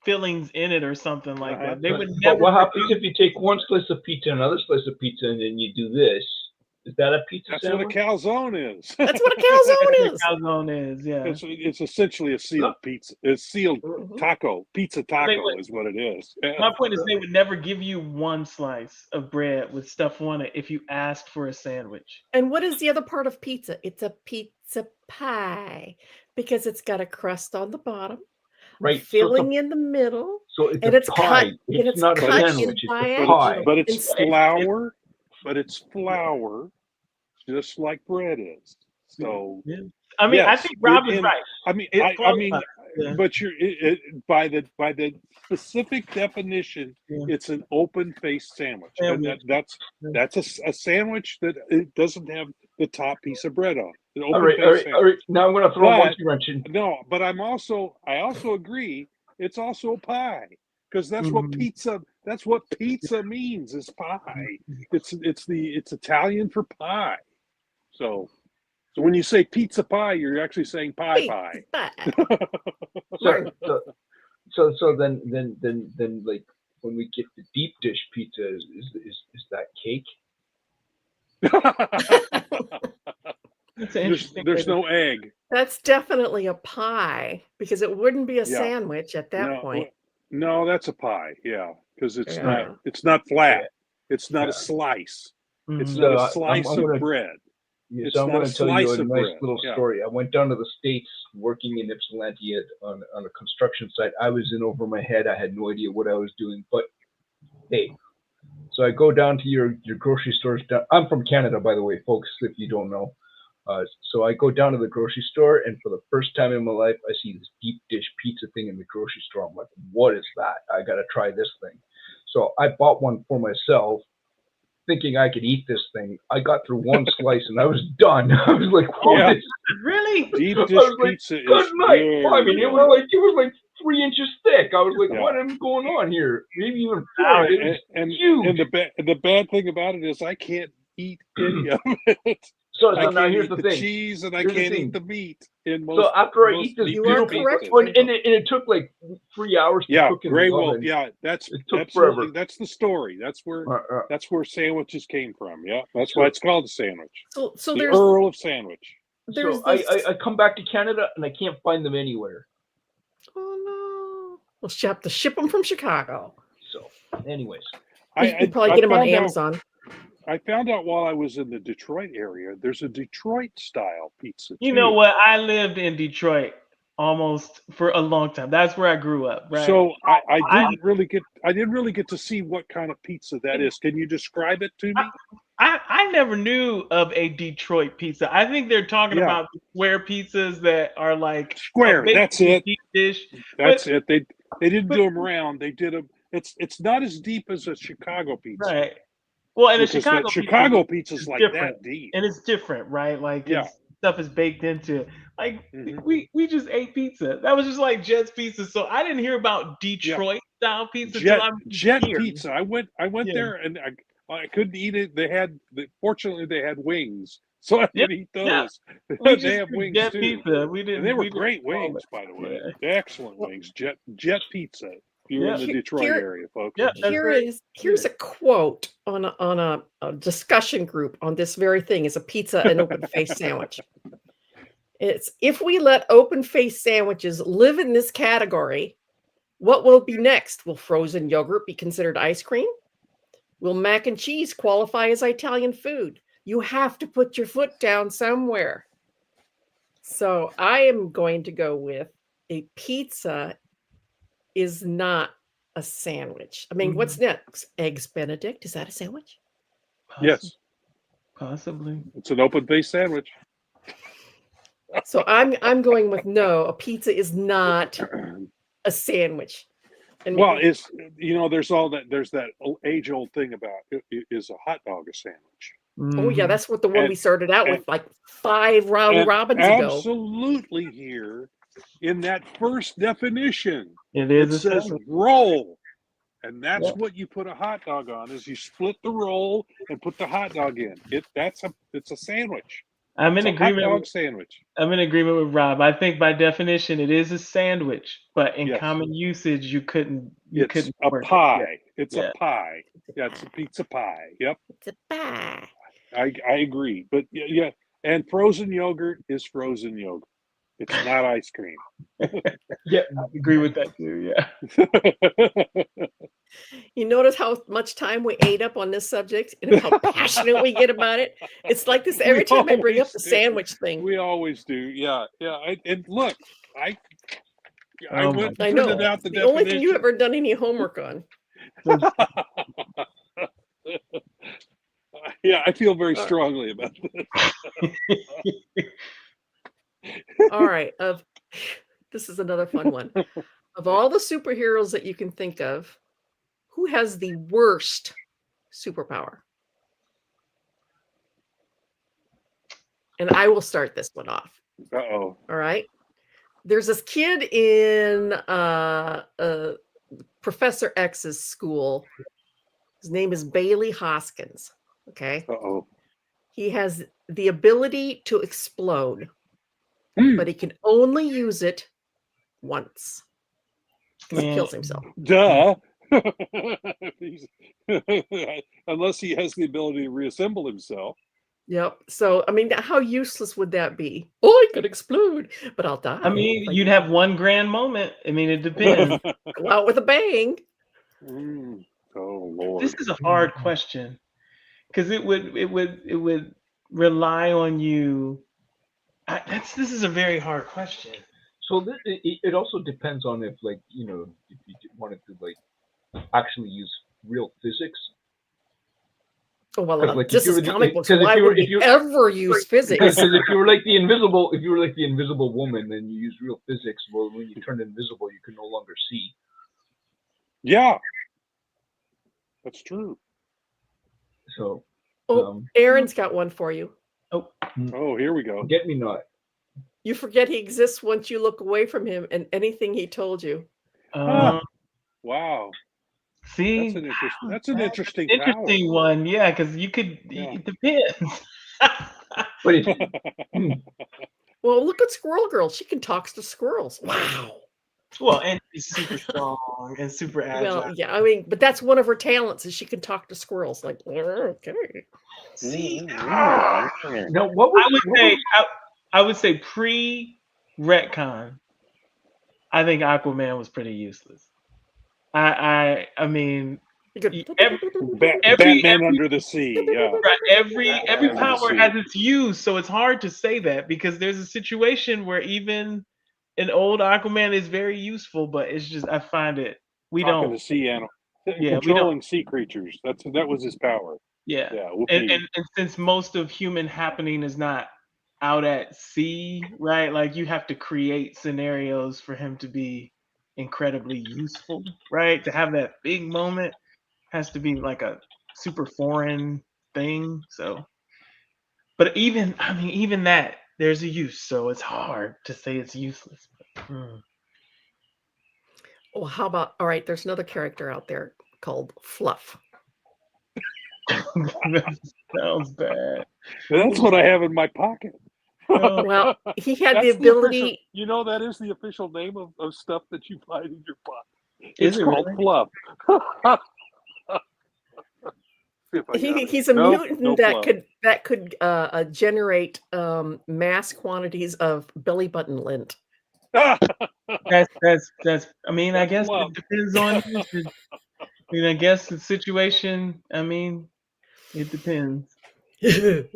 fillings in it or something like that. They would never. But what happens if you take one slice of pizza, another slice of pizza, and then you do this? Is that a pizza That's sandwich? what a calzone is. That's what a calzone is. Calzone is, yeah. It's essentially a sealed pizza. It's sealed taco. Pizza taco would- is what it is. My point is, they would never give you one slice of bread with stuff on it if you asked for a sandwich. And what is the other part of pizza? It's a pizza pie because it's got a crust on the bottom, Right. filling in the middle, So it's and a it's pie. cut. It's and it's not a cut sandwich. in It's a diagonal. pie. But it's And- flour. But it's flour, just like bread is. So Yeah. I mean, I yes, think Rob is and- right. I mean, It's I mean, qualified, yeah. but by the specific definition, Yeah. it's an open-faced sandwich, and that's a sandwich that it doesn't have the top piece of bread on. An All right. open-faced All right. Now I'm going to throw a But- monkey wrench in. No, but I also agree it's also a pie because that's what pizza means is pie. It's Italian for pie. So when you say pizza pie, you're actually saying pie. So then like when we get the deep dish pizza, is that cake? It's an interesting There's way to- no egg. That's definitely a pie because it wouldn't be a Yeah. sandwich at that no, point. No, that's a pie. Yeah, because it's Yeah. not flat. It's not Yeah. a slice. It's Mhm. not So a slice I'm of gonna- bread. Yeah, It's so I'm not going a to tell you slice a of nice bread. little Yeah. story. I went down to the States working in Ypsilanti on a construction site. I was in over my head. I had no idea what I was doing. But hey, so I go down to your grocery stores. I'm from Canada, by the way, folks, if you don't know. So I go down to the grocery store, and for the first time in my life, I see this deep dish pizza thing in the grocery store. I'm like, what is that? I got to try this thing. So I bought one for myself, thinking I could eat this thing. I got through one slice and I was done. I was like, "What Yeah. is Really? Deep I dish was like, pizza is good night." very I mean, it was like 3 inches thick. I was like, Yeah. what is going on here? Maybe even Wow, 4. It was and huge. the bad thing about it is I can't eat any of it. So I now can't here's eat the the thing. cheese and I Here's the can't thing. eat the meat. In most, So after I most eat this deep You are dish beautiful, correct. pizzas. and it took like 3 hours to Yeah, cook in Grey the Wolf. oven. Yeah, that's It took absolutely forever. that's the story. That's where Uh, sandwiches came from. Yeah, that's why it's called a sandwich. So The there's Earl of Sandwich. there's so this. I come back to Canada and I can't find them anywhere. Oh no! We'll have to ship them from Chicago. So, anyways, You can probably get them on found out- Amazon. I found out while I was in the Detroit area, there's a Detroit style pizza. You too. know what? I lived in Detroit almost for a long time. That's where I grew up, right? So I I- didn't really get to see what kind of pizza that is. Can you describe it to me? I never knew of a Detroit pizza. I think they're talking Yeah. about the square pizzas that are like Square, that's basically it. deep dish. That's it. They didn't do them round. They did them. It's not as deep as a Chicago pizza. Right. Well, and the Because Chicago that Chicago pizza pizza's is like different. that deep. and it's different, right? Like Yeah. stuff is baked into it. Like Mhm. we just ate pizza. That was just like Jet's pizza. So I didn't hear about Detroit style pizza Jet, till I'm Jet here. pizza. I went Yeah. there and I couldn't eat it. Fortunately they had wings, so I could eat yeah. those. We They just have did wings Jet too. pizza. We didn't. And they were we didn't great call wings, it. by the way. Yeah. Excellent wings. Jet pizza. If you're in the Here- Detroit here- area, folks. Yeah. That's right. Here's a quote on a discussion group on this very thing: is a pizza an open faced sandwich? It's if we let open faced sandwiches live in this category, what will be next? Will frozen yogurt be considered ice cream? Will mac and cheese qualify as Italian food? You have to put your foot down somewhere. So I am going to go with a pizza is not a sandwich. I mean, what's next? Eggs Benedict. Is that a sandwich? Yes. Possibly. It's an open-faced sandwich. So I'm going with no. A pizza is not a sandwich. And Well, it's there's that age-old thing about is a hot dog a sandwich? oh yeah, that's what the one And- we started out and- with like 5 round And robins ago. absolutely here in that first definition, It it is a says sandwich. roll. And that's Yeah. what you put a hot dog on is you split the roll and put the hot dog in. It's a sandwich. I'm It's in a hot agreement. dog sandwich. I'm in agreement with Rob. I think by definition it is a sandwich, but in Yes. common usage you couldn't It's a work it. pie. It's Yeah. a pie. Yeah, it's a pizza pie. Yep. It's a pie. I agree. But yeah, and frozen yogurt is frozen yogurt. It's not ice cream. Yeah, I agree with that too. Yeah. You notice how much time we ate up on this subject and how passionate we get about it? It's like this every We time I bring up always the do. sandwich thing. We always do. Yeah. And look, I Oh my went I and know. printed out It's the definition. only thing you've ever done any homework on. Yeah, I feel very strongly about this. All right. This is another fun one. Of all the superheroes that you can think of, who has the worst superpower? And I will start this one off. Uh-oh. All right. There's this kid in Professor X's school. His name is Bailey Hoskins. Okay. Uh-oh. He has the ability to explode, but he can only use it once. 'Cause he kills himself. Duh. Unless he has the ability to reassemble himself. Yep. So, I mean, how useless would that be? Oh, I could explode, but I'll die. I mean, Like, you'd have one grand moment. I mean, it depends. go out with a bang. Oh Lord. This is a hard question because it would rely on you. This is a very hard question. So it also depends on if, like, if you wanted to, like, actually use real physics. Oh, well, 'Cause, like, if this you is were the- comic books. 'cause if Why you were- would if we you- ever use physics? Because if you were like the invisible woman, then you use real physics. Well, when you turn invisible, you can no longer see. Yeah. That's true. So. Oh, Aaron's got one for you. Oh, here we go. Get me not. You forget he exists once you look away from him and anything he told you. Wow. See, That's an interesting interesting one. Yeah, because you could. Yeah. It depends. Well, look at Squirrel Girl. She can talk to squirrels. Wow. Well, and she's super strong and super agile. Well, yeah, I mean, but that's one of her talents is she can talk to squirrels. Like, okay. See, Now, I would say pre-retcon. I think Aquaman was pretty useless. I mean, Batman under the sea. Yeah. Every power has its use, so it's hard to say that because there's a situation where even an old Aquaman is very useful, but it's just I find it Talking to sea animal. Yeah, controlling sea creatures. That was his power. Yeah. And since most of human happening is not out at sea, right? Like you have to create scenarios for him to be incredibly useful, right? To have that big moment has to be like a super foreign thing. So, but even that, there's a use, so it's hard to say it's useless. Well, how about all right? There's another character out there called Fluff. That sounds bad. That's what I have in my pocket. Well, he had the That's ability. that is the official name of stuff that you find in your pocket. Is It's it called really? fluff. He's a mutant no fluff. that could generate mass quantities of belly button lint. That's. I mean, I guess fluff. it depends on. I mean, I guess the situation. I mean, it depends. Just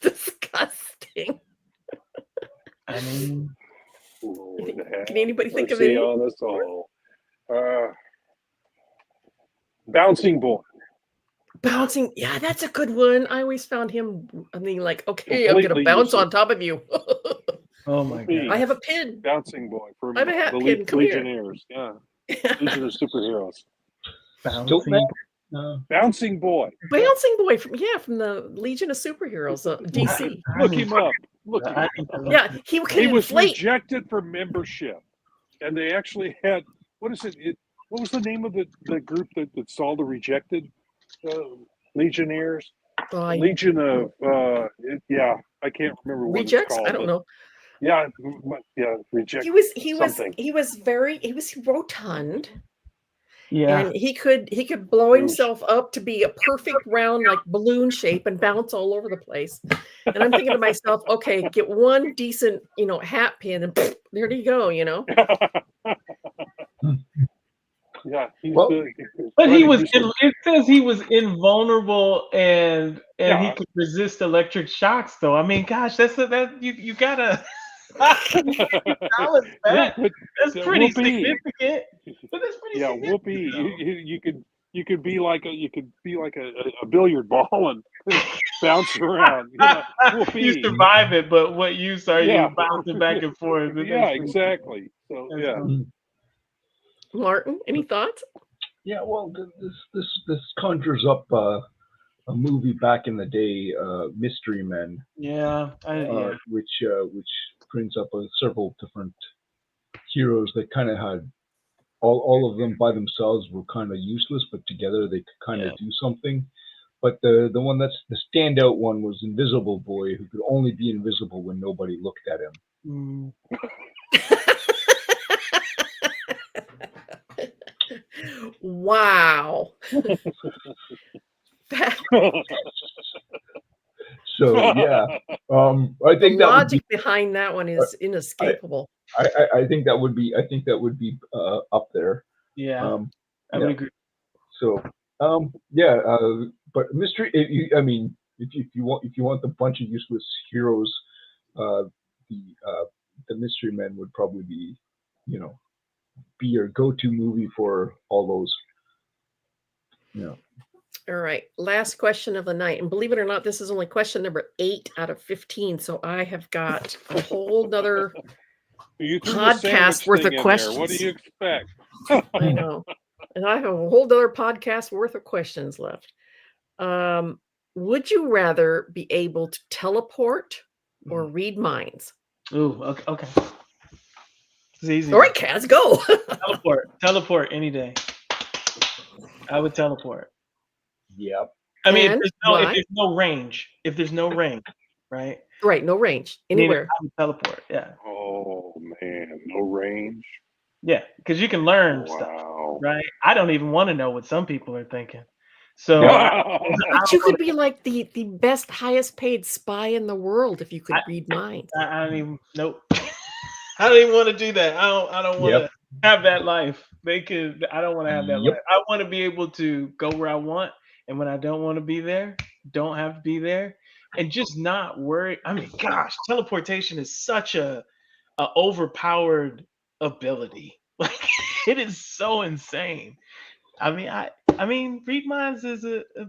disgusting. I mean, Can anybody think of Mercy any? on us all. Bouncing boy. Bouncing. Yeah, that's a good one. I always found him. I mean, like, okay, I'm gonna Completely bounce on useless. top of you. Oh my Whoopee. I god. have a pin. Bouncing boy from I have a hat the pin. Come here. Legionnaires. Yeah, Legion of Superheroes. Stilt man? Bouncing boy. Bouncing boy from the Legion of Superheroes, DC. Look him up. Look him I up. need to look Yeah, at- he can He was inflate. rejected for membership, and they actually had what is it? What was the name of the group that saw the rejected Legionnaires? I- Legion of yeah, I can't remember what Rejects? it's called. I don't but know. Yeah, reject. He was something. rotund. Yeah. And he could blow himself up to be a perfect round, like balloon shape, and bounce all over the place. And I'm thinking to myself, okay, get one decent, hat pin, and there you go, Yeah, he's Well, But he trying to was. do some- It says he was invulnerable and he Yeah. could resist electric shocks. Though I mean, gosh, that you gotta. Balance Yeah, that. That's pretty whoopee. significant. But that's pretty Yeah, significant. whoopee. though. You could be like a billiard ball and bounce around. Whoopee. You survive it, but what use are Yeah. you bouncing back and forth? That's Yeah, pretty- exactly. So that's yeah. cool. Martin, any thoughts? Yeah, well, this conjures up a movie back in the day, Mystery Men, Yeah. which brings up several different heroes that kind of had all of them by themselves were kind of useless, but together they could kind of do something. But the one that's the standout one was Invisible Boy, who could only be invisible when nobody looked at him. Wow. So yeah, I The think that would logic be, behind that one is inescapable. I think that would be up there. Yeah. I would yeah. agree. So but mystery. If you want the bunch of useless heroes, the Mystery Men would probably be, be your go-to movie for all those. All right. Last question of the night. And believe it or not, this is only question number 8 out of 15. So I have got a whole nother You threw the podcast sandwich worth thing of in there. questions. What do you expect? I know. And I have a whole other podcast worth of questions left. Would you rather be able to teleport or read minds? Ooh, okay. It's easy. All right, Kaz, go. Teleport any day. I would teleport. Yep. I mean, And if why? there's no range, right? Right, no range. Anywhere. I would teleport. Yeah, Oh man, no range. yeah, because you can learn stuff, Wow. right? I don't even want to know what some people are thinking. So But you could be like the best, highest paid spy in the world if you could read minds. I don't even nope. I don't even want to do that. I don't want to have that life. I don't want to have that life. I want to be able to go where I want, and when I don't want to be there, don't have to be there, and just not worry. I mean, gosh, teleportation is such a overpowered ability. Like it is so insane. I mean, read minds is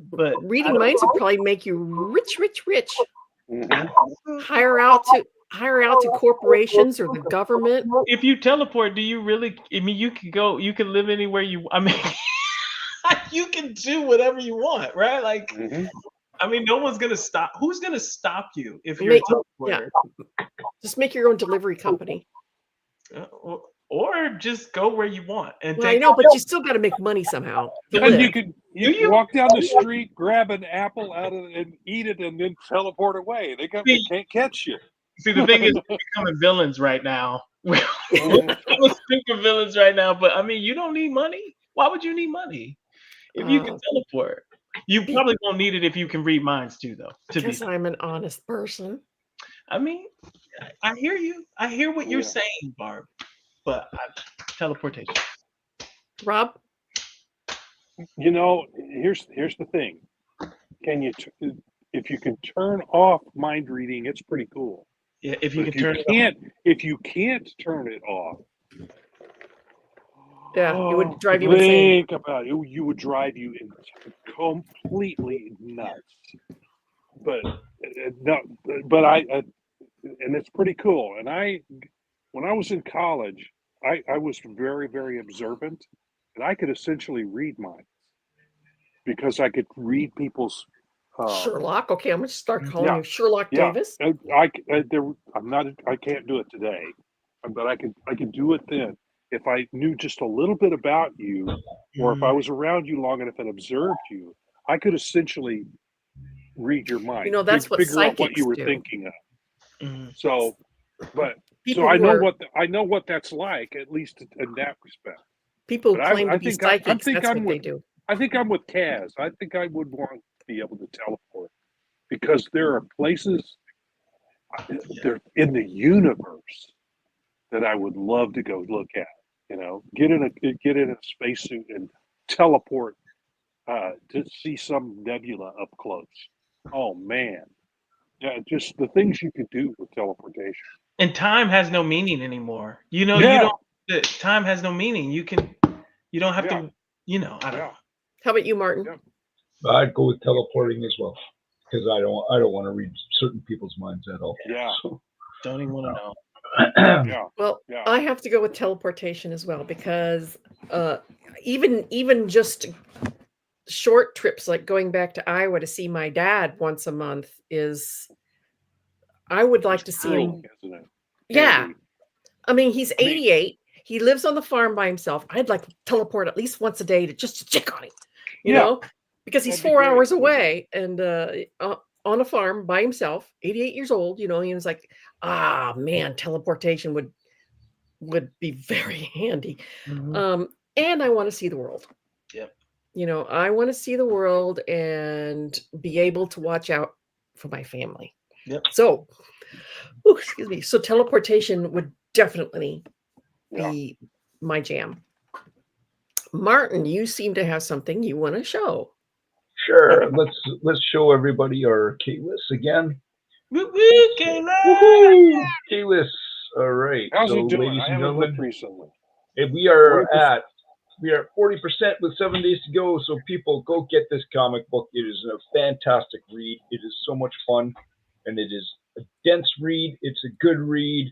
but Reading minds would probably make you rich. Mhm. Hire out to corporations or the government. if you teleport, do you really? I mean, you can live anywhere you. I mean, you can do whatever you want, right? Like, Mhm. I mean, no one's gonna stop. Who's gonna stop you if you're a teleporter? Just make your own delivery company. Or just go where you want and Well, I take. know, but you still got to make money somehow. to And live. you can walk down the street, grab an apple out of it, and eat it, and then teleport away. They can't catch you. See, the thing is, we're becoming villains right now. We're super villains right now. But I mean, you don't need money. Why would you need money if you can teleport? You probably won't need it if you can read minds too, though. Because I'm an honest person. I mean, I hear you. I hear what you're saying, Barb. But teleportation. Rob? Here's the thing. If you can turn off mind reading, it's pretty cool. Yeah, if you But can turn it if you can't turn it off, Yeah, it would drive you insane. Think about it. You would drive you completely nuts. But no, but and it's pretty cool. And when I was in college, I was very, very observant, and I could essentially read minds because I could read people's. Sherlock. Okay, I'm going to start calling you Sherlock Yeah, Davis. I'm not. I can't do it today, but I could do it then if I knew just a little bit about you, or if I was around you long enough and observed you. I could essentially read your mind. You know, that's what figure out what you psychics were do. thinking of. Mhm. So, but People so I who know are- I know what that's like, at least in that respect. People who But claim I to be think I psychics, think that's I'm what they with do. I think I'm with Kaz. I think I would want to be able to teleport because there are places there in the universe that I would love to go look at. You know, get in a spacesuit and teleport to see some nebula up close. Oh man, yeah, just the things you could do with teleportation. And time has no meaning anymore. You know, Yeah. time has no meaning. You don't have Yeah. to, I don't know. How about you, Martin? Yeah. I'd go with teleporting as well because I don't want to read certain people's minds at all. Yeah. So, Don't even want to know. Yeah. Well, Yeah. I have to go with teleportation as well because even just short trips like going back to Iowa to see my dad once a month I would like to see him. Grueling, isn't it? Yeah. Andy. I mean, he's 88. He lives on the farm by himself. I'd like to teleport at least once a day to check on him, you know, because he's That'd be 4 great. hours away and on a farm by himself, 88 years old, you know, he was like, man, teleportation would be very handy. Mhm. And I want to see the world. Yep. You know, I want to see the world and be able to watch out for my family. Yep. So, excuse me. So teleportation would definitely be my jam. Martin, you seem to have something you want to show. sure, let's show everybody our K-list again. Woo woo, Kayla! Woohoo! K-list. All right. How's so, it doing? ladies I and haven't looked gentlemen, recently. we are 40%. at 40% with 7 days to go. So people, go get this comic book. It is a fantastic read. It is so much fun, and it is a dense read. It's a good read.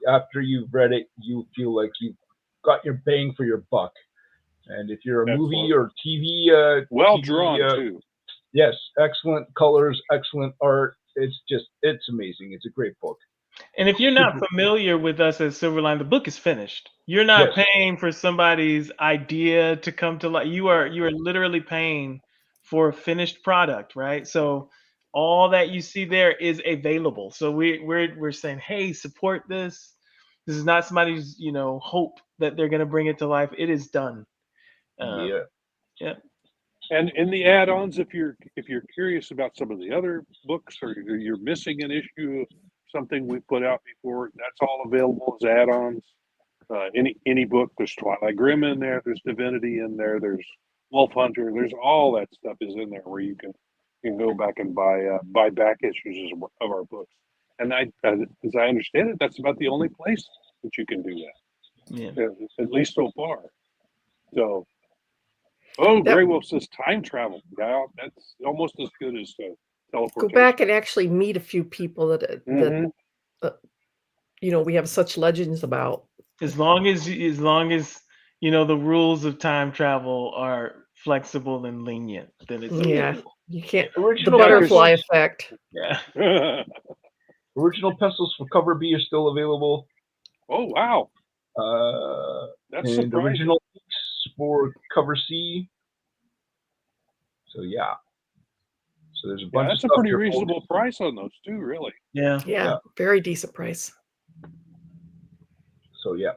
After you've read it, you feel like you've got your bang for your buck. And if you're a movie or TV, Well TV, drawn too. yes, excellent colors, excellent art. It's amazing. It's a great book. And if you're not familiar with us at Silverline, the book is finished. You're not Yes. paying for somebody's idea to come to life. You are literally paying for a finished product, right? So all that you see there is available. So we're saying, hey, support this. This is not somebody's hope that they're going to bring it to life. It is done. Yeah. Yeah. And in the add-ons, if you're curious about some of the other books or you're missing an issue of something we put out before, that's all available as add-ons. Any book, there's Twilight Grimm in there, there's Divinity in there, there's Wolf Hunter, there's all that stuff is in there where you can go back and buy back issues of our books. And as I understand it, that's about the only place that you can do that. Yeah. At least so far. So. Oh, Grey Wolf says time travel. Yeah, that's almost as good as teleportation. Go back and actually meet a few people that we have such legends about. As long as the rules of time travel are flexible and lenient, then it's okay. You can't. Original The butterfly effect. Yeah. Original pencils for cover B are still available. Oh wow. That's and surprising. original for cover C. So yeah. So there's a bunch of that's stuff a pretty here. reasonable price on those too, really. Yeah. Very decent price. So yeah.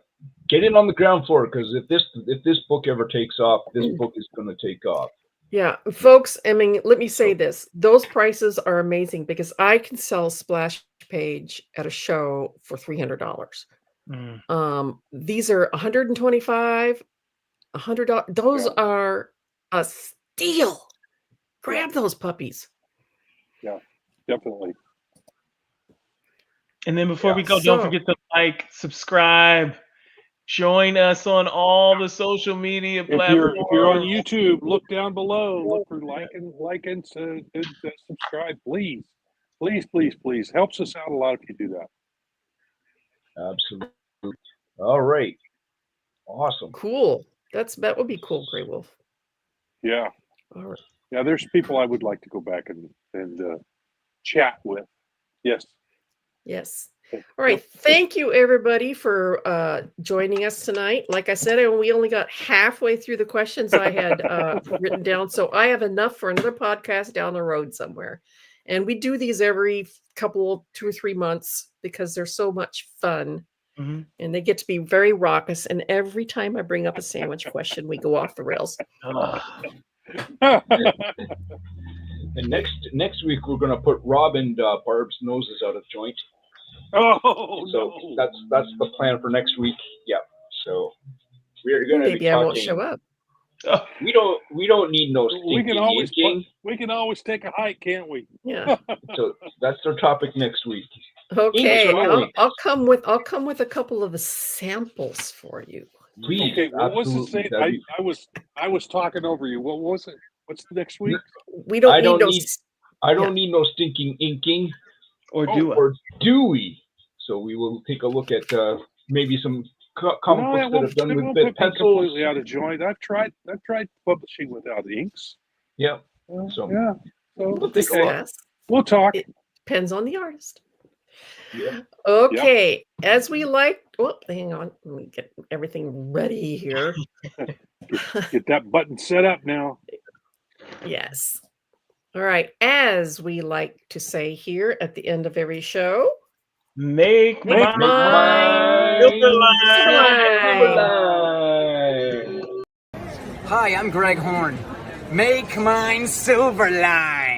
Get in on the ground floor because if this book ever takes off, this book is gonna take off. Yeah, folks, I mean, let me say this. Those prices are amazing because I can sell a splash page at a show for $300. These are $125, $100. Those are a steal. Grab those puppies. Yeah, definitely. And then before we go, don't forget to like, subscribe, Join us on all the social media If platforms. you're on YouTube, look down below. Look for like and subscribe, please. Please. Helps us out a lot if you do that. Absolutely. All right. Awesome. Cool. That would be cool, Grey Wolf. Yeah. All right. Yeah, there's people I would like to go back and chat with. Yes. Yes. All right. Thank you, everybody, for joining us tonight. Like I said, we only got halfway through the questions I had written down, so I have enough for another podcast down the road somewhere. And we do these every couple, 2 or 3 months because they're so much fun. Mm-hmm. And they get to be very raucous. And every time I bring up a sandwich question, we go off the rails. And next week we're going to put Rob and Barb's noses out of joint. Oh, so no. that's the plan for next week. Yeah. So we're going to be Maybe talking. I won't show up. We don't need no stinking we can always take a hike, can't we? Yeah. So that's our topic next week. Okay, I'll come with a couple of the samples for you. Please. Okay, what was it saying? I was talking over you. What was it? What's the next week? I don't need no stinking inking. Or do we? So we will take a look at maybe some comic books that have done with bit pencils. Completely out of joint. I've tried publishing without inks. Yeah. So yeah. So we'll take a look. We'll talk. It depends on the artist. Yeah. Okay. As we like. Well, hang on. Let me get everything ready here. Get that button set up now. Yes. All right. As we like to say here at the end of every show, make mine Silverline. Hi, I'm Greg Horn. Make mine Silverline.